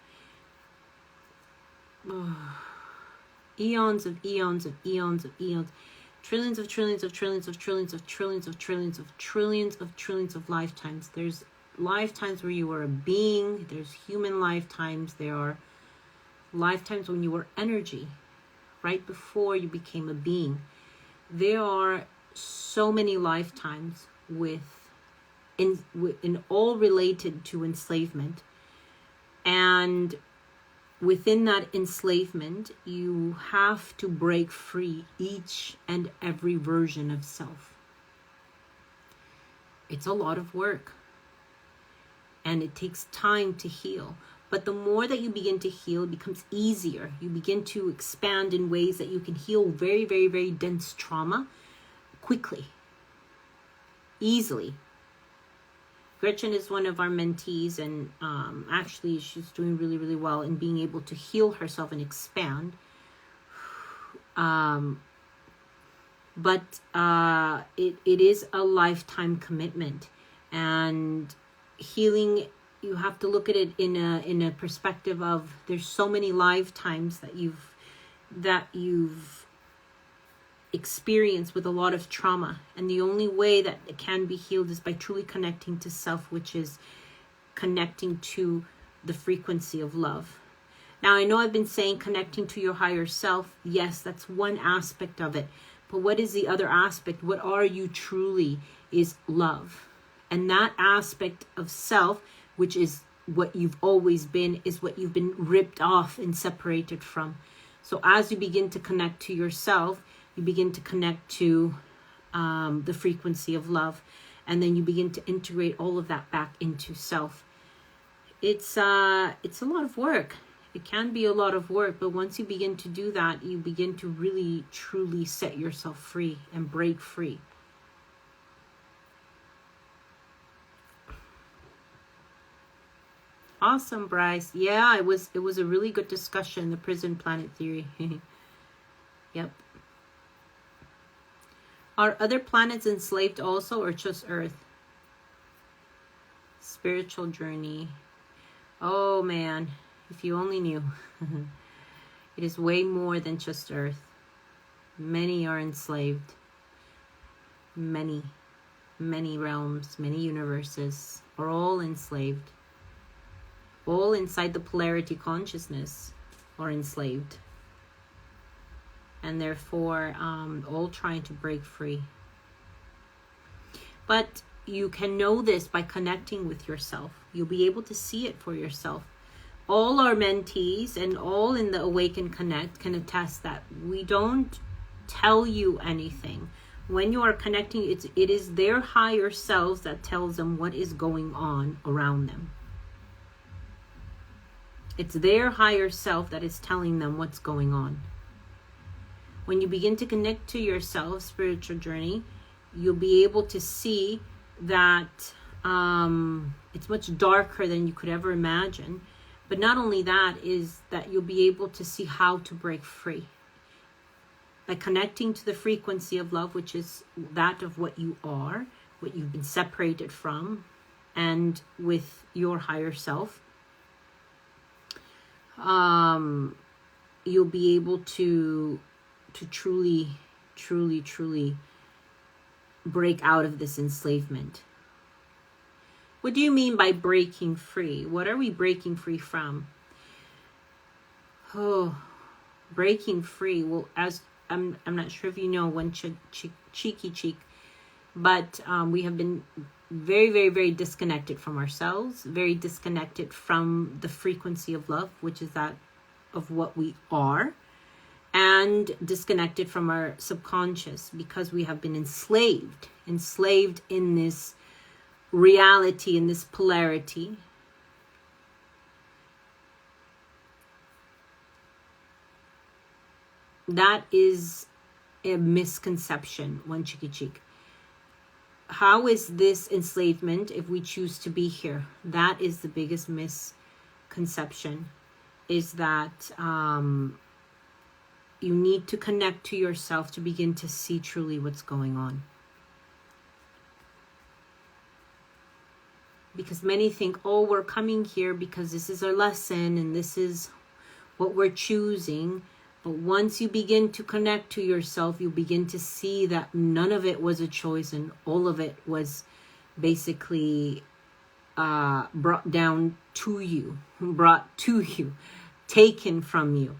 Eons of eons of eons of eons. Trillions of trillions of trillions of trillions of trillions of trillions of trillions of trillions of lifetimes. There's lifetimes where you were a being. There's human lifetimes. There are lifetimes when you were energy, right before you became a being. There are so many lifetimes in all related to enslavement, and within that enslavement you have to break free each and every version of self. It's a lot of work and it takes time to heal. But the more that you begin to heal, it becomes easier. You begin to expand in ways that you can heal very, very, very dense trauma quickly, easily. Gretchen is one of our mentees, and actually she's doing really, really well in being able to heal herself and expand. But it is a lifetime commitment, and healing, you have to look at it in a perspective of there's so many lifetimes that you've experienced with a lot of trauma, and the only way that it can be healed is by truly connecting to self, which is connecting to the frequency of love. Now, I know I've been saying connecting to your higher self. Yes, that's one aspect of it. But what is the other aspect? What are you truly is love. And that aspect of self, which is what you've always been, is what you've been ripped off and separated from. So as you begin to connect to yourself, you begin to connect to the frequency of love. And then you begin to integrate all of that back into self. It's a lot of work. It can be a lot of work, but once you begin to do that, you begin to really, truly set yourself free and break free. Awesome, Bryce. Yeah, it was a really good discussion, the prison planet theory. Yep. Are other planets enslaved also, or just Earth? Spiritual journey. Oh man, if you only knew. It is way more than just Earth. Many are enslaved. Many realms, many universes are all enslaved. All inside the polarity consciousness are enslaved. And therefore, all trying to break free. But you can know this by connecting with yourself. You'll be able to see it for yourself. All our mentees and all in the Awaken Connect can attest that we don't tell you anything. When you are connecting, it is their higher selves that tells them what is going on around them. It's their higher self that is telling them what's going on. When you begin to connect to yourself, spiritual journey, you'll be able to see that it's much darker than you could ever imagine. But not only that, is that you'll be able to see how to break free. By connecting to the frequency of love, which is that of what you are, what you've been separated from, and with your higher self, you'll be able to truly, truly, truly break out of this enslavement. What do you mean by breaking free? What are we breaking free from? Oh, breaking free. Well, as I'm not sure if you know, one cheeky cheek, but we have been very, very, very disconnected from ourselves, very disconnected from the frequency of love, which is that of what we are, and disconnected from our subconscious because we have been enslaved in this reality, in this polarity. That is a misconception, one cheeky cheek. How is this enslavement if we choose to be here? That is the biggest misconception, is that you need to connect to yourself to begin to see truly what's going on. Because many think, oh, we're coming here because this is our lesson and this is what we're choosing. But once you begin to connect to yourself, you begin to see that none of it was a choice and all of it was basically brought to you, taken from you,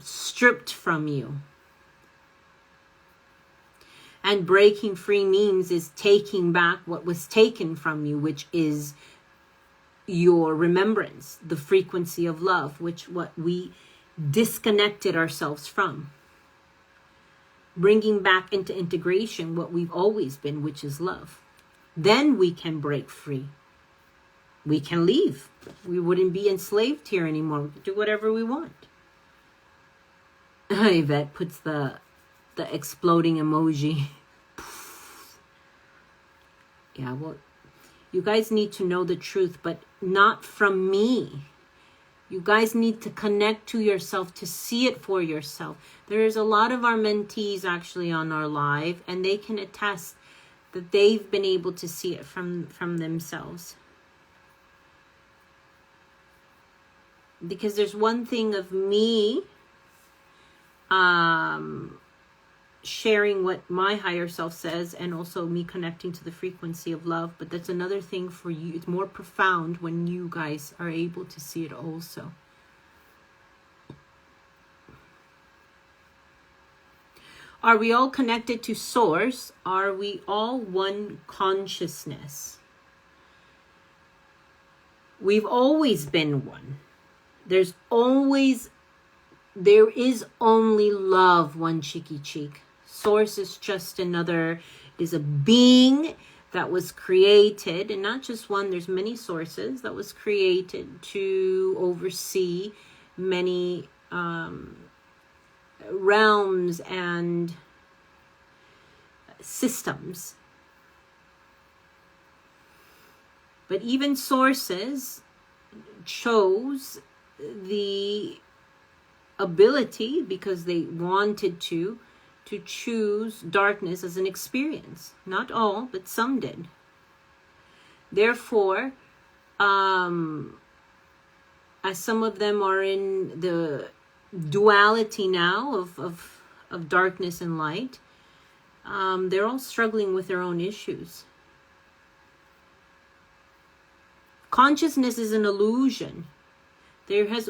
stripped from you. And breaking free means is taking back what was taken from you, which is your remembrance, the frequency of love, what we disconnected ourselves from. Bringing back into integration what we've always been, which is love. Then we can break free. We can leave. We wouldn't be enslaved here anymore. We can do whatever we want. Yvette puts the exploding emoji. Yeah, well, you guys need to know the truth, but not from me. You guys need to connect to yourself to see it for yourself. There's a lot of our mentees actually on our live, and they can attest that they've been able to see it from themselves. Because there's one thing of me sharing what my higher self says, and also me connecting to the frequency of love, but that's another thing for you. It's more profound when you guys are able to see it also. Are we all connected to source? Are we all one consciousness? We've always been one. There is only love, one cheeky cheek. Source is just another, is a being that was created, and not just one, there's many sources that was created to oversee many realms and systems. But even sources chose the ability, because they wanted to choose darkness as an experience. Not all, but some did. Therefore, as some of them are in the duality now of darkness and light, they're all struggling with their own issues. Consciousness is an illusion. There was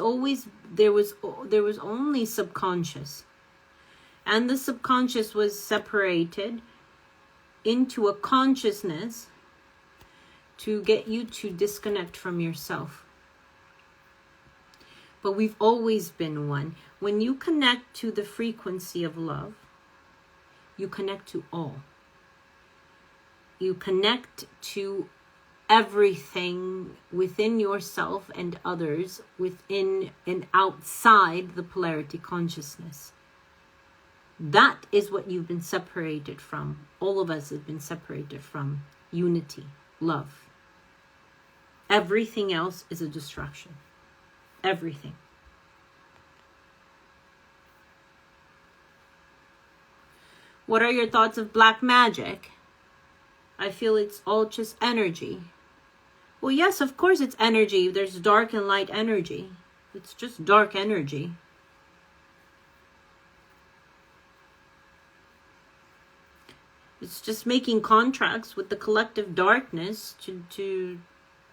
only subconscious. And the subconscious was separated into a consciousness to get you to disconnect from yourself. But we've always been one. When you connect to the frequency of love, you connect to all. You connect to everything within yourself and others, within and outside the polarity consciousness. That is what you've been separated from. All of us have been separated from unity, love. Everything else is a distraction. Everything. What are your thoughts of black magic? I feel it's all just energy. Well, yes, of course it's energy. There's dark and light energy. It's just dark energy. It's just making contracts with the collective darkness to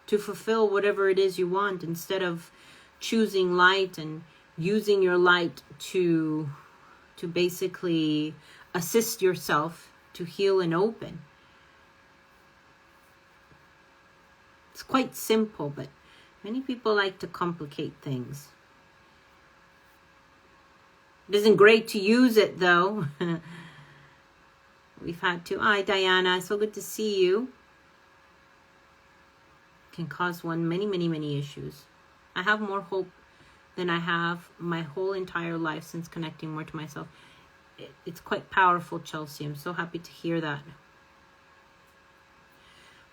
fulfill whatever it is you want, instead of choosing light and using your light to basically assist yourself to heal and open. It's quite simple, but many people like to complicate things. It isn't great to use it, though. We've had to. Hi, Diana. So good to see you. Can cause one many issues. I have more hope than I have my whole entire life since connecting more to myself. It's quite powerful, Chelsea. I'm so happy to hear that.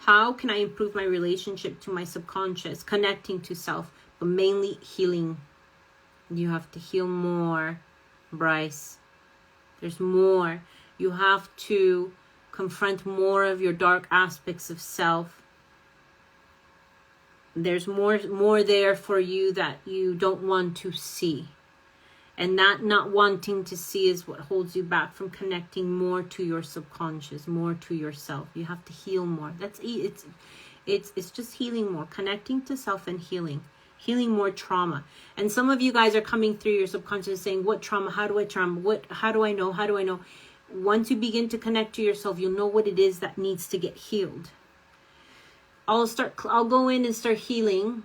How can I improve my relationship to my subconscious? Connecting to self, but mainly healing. You have to heal more, Bryce. There's more. You have to confront more of your dark aspects of self. There's more there for you that you don't want to see. And that not wanting to see is what holds you back from connecting more to your subconscious, more to yourself. You have to heal more. It's just healing more, connecting to self and healing more trauma. And some of you guys are coming through your subconscious saying, what trauma? How do I trauma? How do I know? How do I know? Once you begin to connect to yourself, you'll know what it is that needs to get healed. I'll go in and start healing.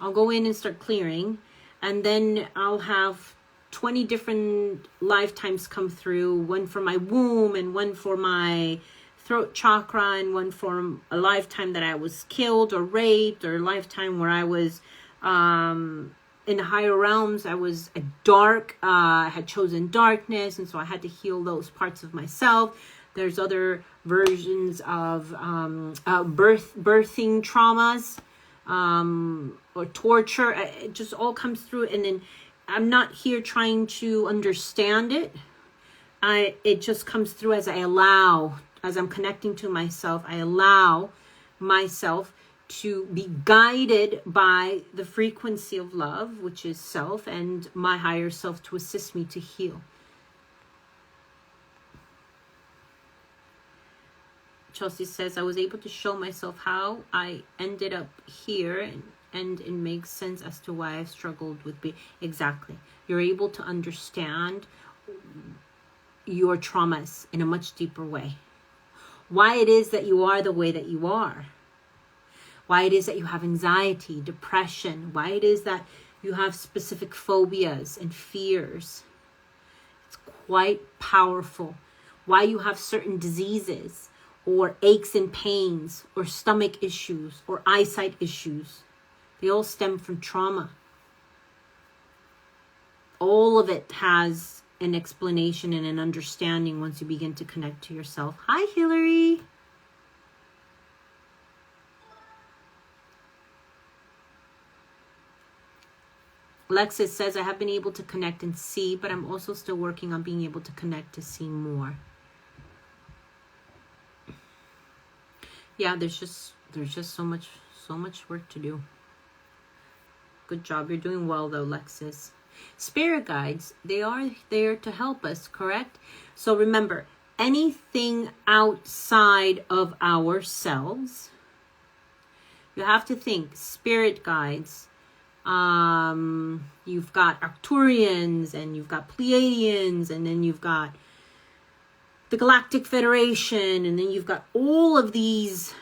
I'll go in and start clearing. And then I'll have 20 different lifetimes come through. One for my womb, and one for my throat chakra, and one for a lifetime that I was killed or raped, or a lifetime where I was in the higher realms. I was a dark, I had chosen darkness, and so I had to heal those parts of myself. There's other versions of birthing traumas, or torture. It just all comes through. And then I'm not here trying to understand it. It just comes through as as I'm connecting to myself, I allow myself to be guided by the frequency of love, which is self, and my higher self to assist me to heal. Chelsea says, I was able to show myself how I ended up here, and it makes sense as to why I struggled with exactly. You're able to understand your traumas in a much deeper way. Why it is that you are the way that you are. Why it is that you have anxiety, depression. Why it is that you have specific phobias and fears. It's quite powerful. Why you have certain diseases, or aches and pains, or stomach issues, or eyesight issues. They all stem from trauma. All of it has an explanation and an understanding once you begin to connect to yourself. Hi, Hillary. Alexis says, I have been able to connect and see, but I'm also still working on being able to connect to see more. Yeah, there's just so much work to do. Good job. You're doing well, though, Lexus. Spirit guides, they are there to help us, correct? So remember, anything outside of ourselves, you have to think spirit guides. You've got Arcturians, and you've got Pleiadians, and then you've got the Galactic Federation, and then you've got all of these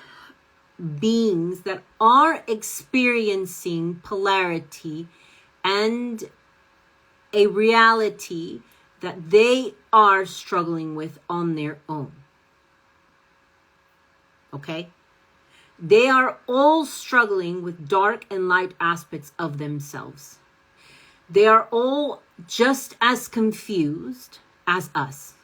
beings that are experiencing polarity and a reality that they are struggling with on their own. Okay? They are all struggling with dark and light aspects of themselves. They are all just as confused as us,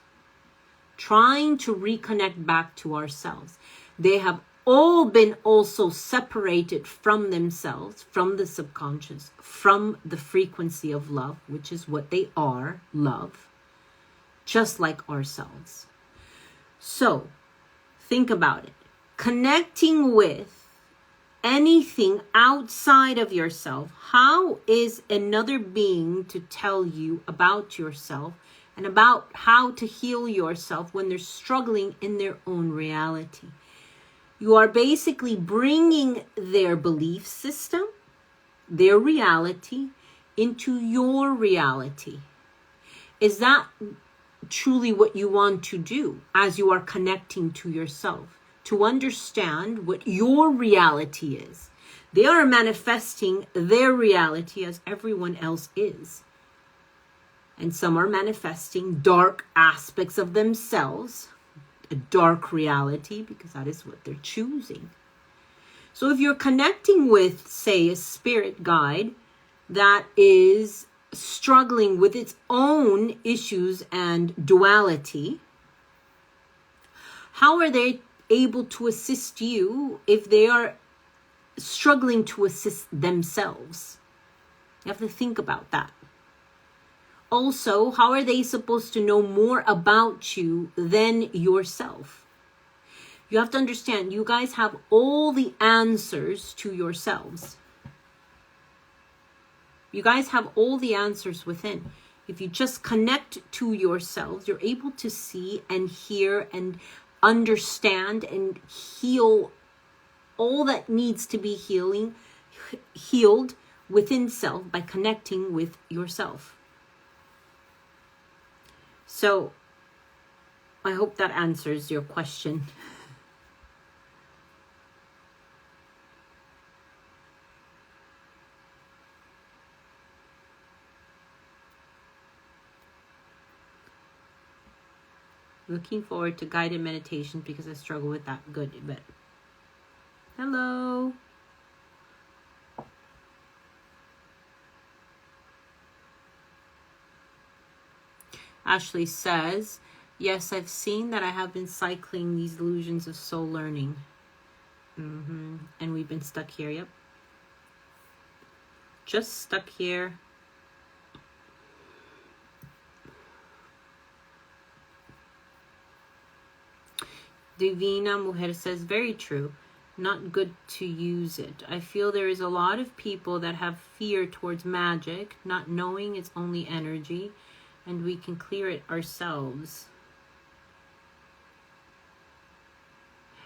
trying to reconnect back to ourselves. They have all been also separated from themselves, from the subconscious, from the frequency of love, which is what they are, love, just like ourselves. So, think about it. Connecting with anything outside of yourself, how is another being to tell you about yourself and about how to heal yourself when they're struggling in their own reality? You are basically bringing their belief system, their reality, into your reality. Is that truly what you want to do as you are connecting to yourself? To understand what your reality is. They are manifesting their reality as everyone else is. And some are manifesting dark aspects of themselves, a dark reality, because that is what they're choosing. So if you're connecting with, say, a spirit guide that is struggling with its own issues and duality, how are they able to assist you if they are struggling to assist themselves? You have to think about that. Also, how are they supposed to know more about you than yourself? You have to understand, you guys have all the answers to yourselves. You guys have all the answers within. If you just connect to yourselves, you're able to see and hear and understand and heal all that needs to be healed within self by connecting with yourself. So I hope that answers your question. Looking forward to guided meditation because I struggle with that. Good, but hello. Ashley says, yes, I've seen that I have been cycling these illusions of soul learning. And we've been stuck here, yep. Just stuck here. Divina Mujer says, very true. Not good to use it. I feel there is a lot of people that have fear towards magic, not knowing it's only energy, and we can clear it ourselves.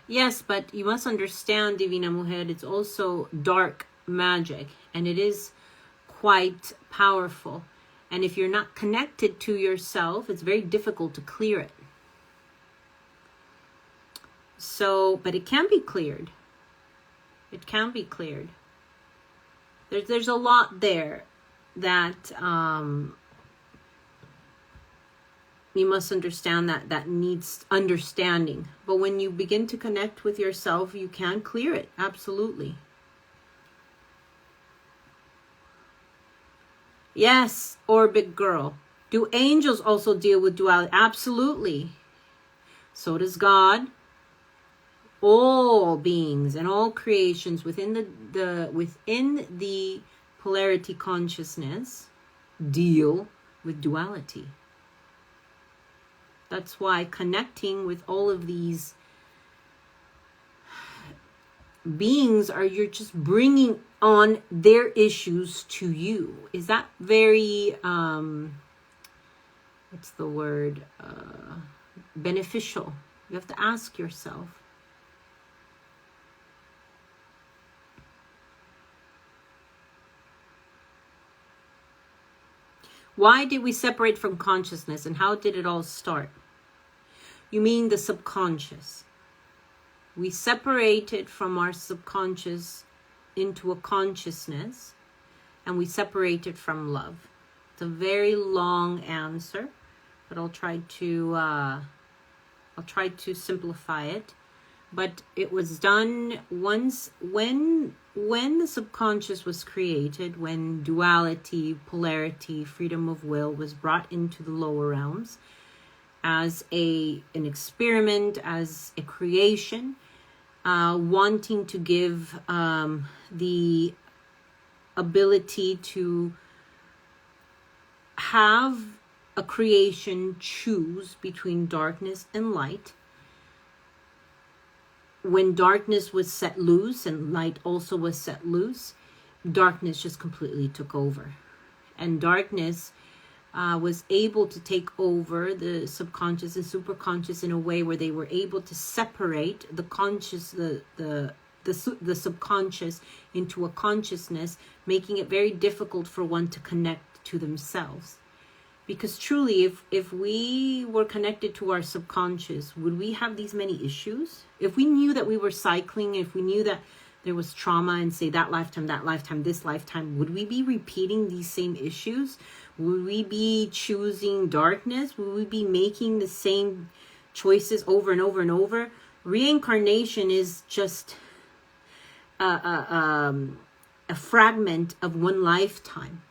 Yes, but you must understand, Divina Mujer, it's also dark magic, and it is quite powerful. And if you're not connected to yourself, it's very difficult to clear it. So, but it can be cleared. It can be cleared. There's a lot there that you must understand that needs understanding. But when you begin to connect with yourself, you can clear it. Absolutely. Yes, Orbit Girl. Do angels also deal with duality? Absolutely. So does God. All beings and all creations within the polarity consciousness deal with duality. That's why connecting with all of these beings you're just bringing on their issues to you. Is that very what's the word, beneficial? You have to ask yourself. Why did we separate from consciousness, and how did it all start? You mean the subconscious. We separated from our subconscious into a consciousness, and we separated from love. It's a very long answer, but I'll try to simplify it. but it was done once when the subconscious was created, when duality, polarity, freedom of will was brought into the lower realms as an experiment, as a creation, wanting to give the ability to have a creation choose between darkness and light. When darkness was set loose and light also was set loose, darkness just completely took over. And darkness was able to take over the subconscious and superconscious in a way where they were able to separate the conscious, the subconscious into a consciousness, making it very difficult for one to connect to themselves. Because truly, if we were connected to our subconscious, would we have these many issues? If we knew that we were cycling, if we knew that there was trauma and say that lifetime, this lifetime, would we be repeating these same issues? Would we be choosing darkness? Would we be making the same choices over and over and over? Reincarnation is just a fragment of one lifetime.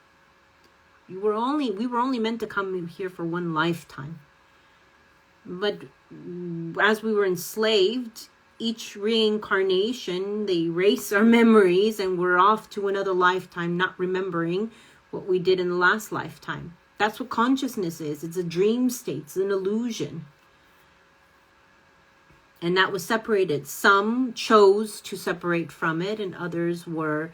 We were only meant to come here for one lifetime. But as we were enslaved, each reincarnation, they erase our memories and we're off to another lifetime, not remembering what we did in the last lifetime. That's what consciousness is. It's a dream state. It's an illusion. And that was separated. Some chose to separate from it and others were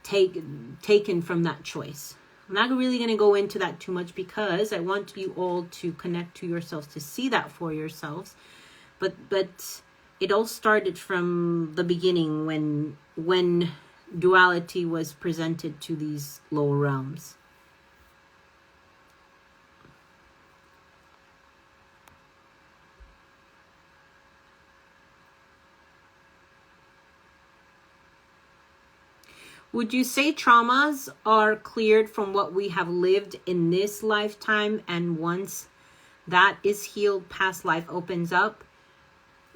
taken from that choice. I'm not really going to go into that too much because I want you all to connect to yourselves, to see that for yourselves. But it all started from the beginning when duality was presented to these lower realms. Would you say traumas are cleared from what we have lived in this lifetime, and once that is healed, past life opens up?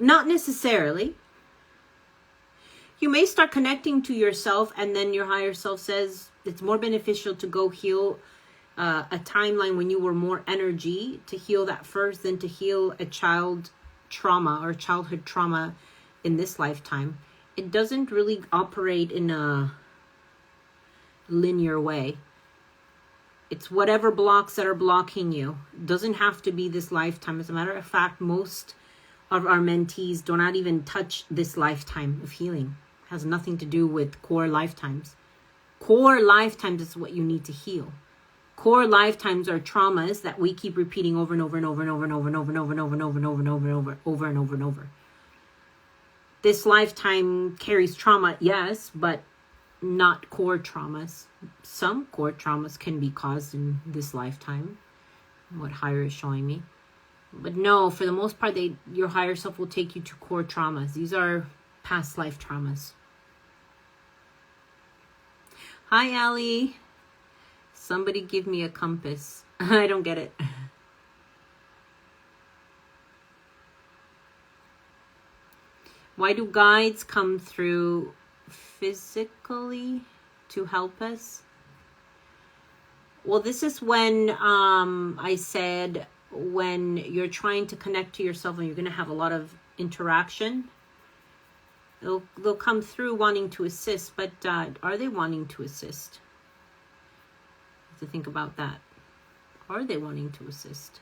Not necessarily. You may start connecting to yourself and then your higher self says it's more beneficial to go heal a timeline when you were more energy, to heal that first than to heal a child trauma or childhood trauma in this lifetime. It doesn't really operate in a linear way. It's whatever blocks that are blocking you. It doesn't have to be this lifetime. As a matter of fact, most of our mentees do not even touch this lifetime of healing. It has nothing to do with core lifetimes. Core lifetimes is what you need to heal. Core lifetimes are traumas that we keep repeating over and over and over and over and over and over and over and over and over and over and over and over and over and over. This lifetime carries trauma, yes, but not core traumas. Some core traumas can be caused in this lifetime, what higher is showing me. But no, for the most part, your higher self will take you to core traumas. These are past life traumas. Hi, Allie. Somebody give me a compass. I don't get it. Why do guides come through physically to help us? Well, this is when I said when you're trying to connect to yourself and you're going to have a lot of interaction, they'll come through wanting to assist, but are they wanting to assist? You have to think about that. Are they wanting to assist?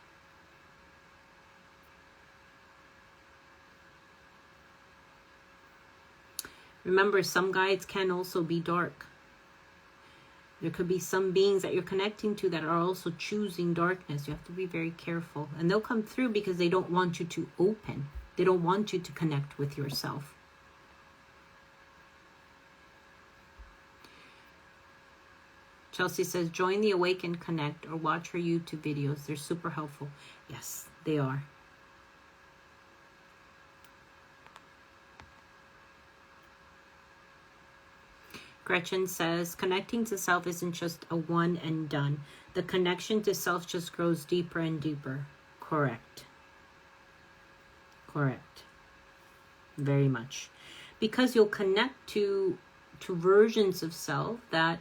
Remember, some guides can also be dark. There could be some beings that you're connecting to that are also choosing darkness. You have to be very careful. And they'll come through because they don't want you to open. They don't want you to connect with yourself. Chelsea says, join the Awaken Connect or watch her YouTube videos. They're super helpful. Yes, they are. Gretchen says, connecting to self isn't just a one and done. The connection to self just grows deeper and deeper. Correct. Correct. very much, because you'll connect to versions of self that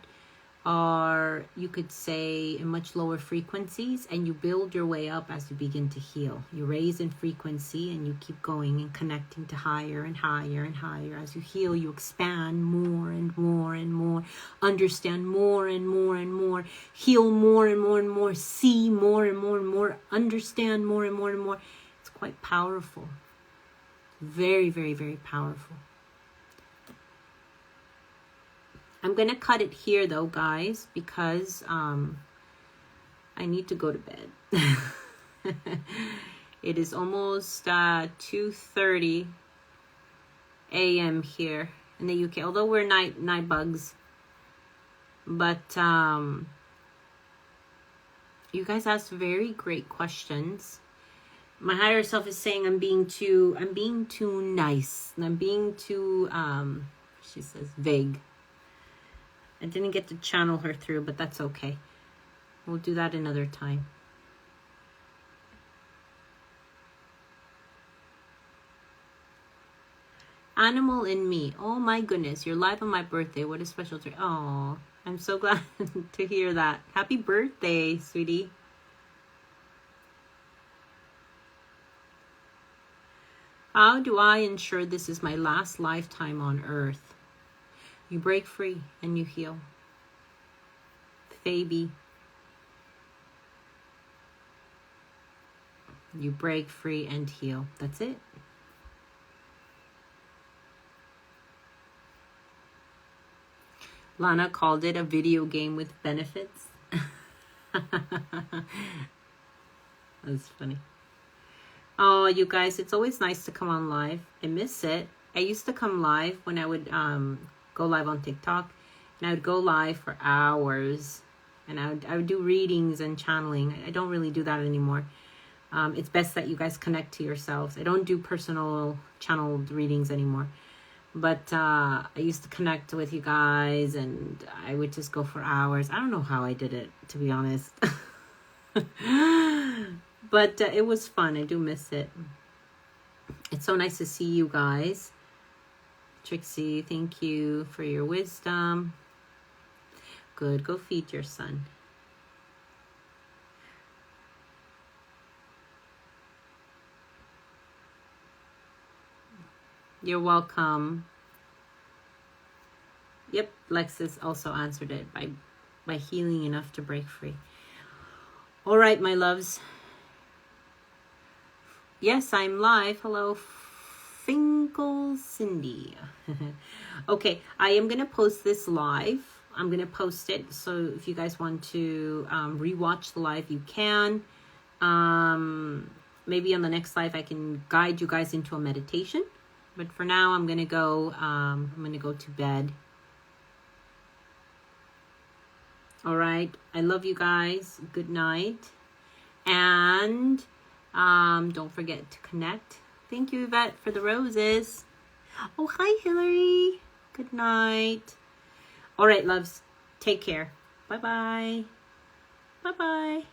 are, you could say, in much lower frequencies, and you build your way up as you begin to heal. You raise in frequency and you keep going and connecting to higher and higher and higher. As you heal, you expand more and more and more, understand more and more and more, heal more and more and more, see more and more and more, understand more and more and more. It's quite powerful. Very, very, very powerful. I'm going to cut it here though, guys, because I need to go to bed. It is almost 2:30 a.m. here in the UK, although we're night bugs. But you guys asked very great questions. My higher self is saying I'm being too nice. And I'm being too she says vague. I didn't get to channel her through, but that's okay. We'll do that another time. Animal in me. Oh my goodness, you're live on my birthday. What a special treat. Oh, I'm so glad to hear that. Happy birthday, sweetie. How do I ensure this is my last lifetime on earth? You break free and you heal. Baby. You break free and heal. That's it. Lana called it a video game with benefits. That's funny. Oh, you guys, it's always nice to come on live. I miss it. I used to come live when I would go live on TikTok, and I would go live for hours, and I would do readings and channeling. I don't really do that anymore. It's best that you guys connect to yourselves. I don't do personal channeled readings anymore, but I used to connect with you guys, and I would just go for hours. I don't know how I did it, to be honest. But it was fun. I do miss it. It's so nice to see you guys. Trixie, thank you for your wisdom. Good. Go feed your son. You're welcome. Yep, Lexus also answered it by healing enough to break free. All right, my loves. Yes, I'm live. Hello, Finkel Cindy. Okay, I am going to post this live. I'm going to post it. So if you guys want to rewatch the live, you can. Maybe on the next live, I can guide you guys into a meditation. But for now, I'm going to go to bed. All right. I love you guys. Good night. And don't forget to connect. Thank you, Yvette, for the roses. Oh, hi, Hillary. Good night. All right, loves. Take care. Bye-bye. Bye-bye.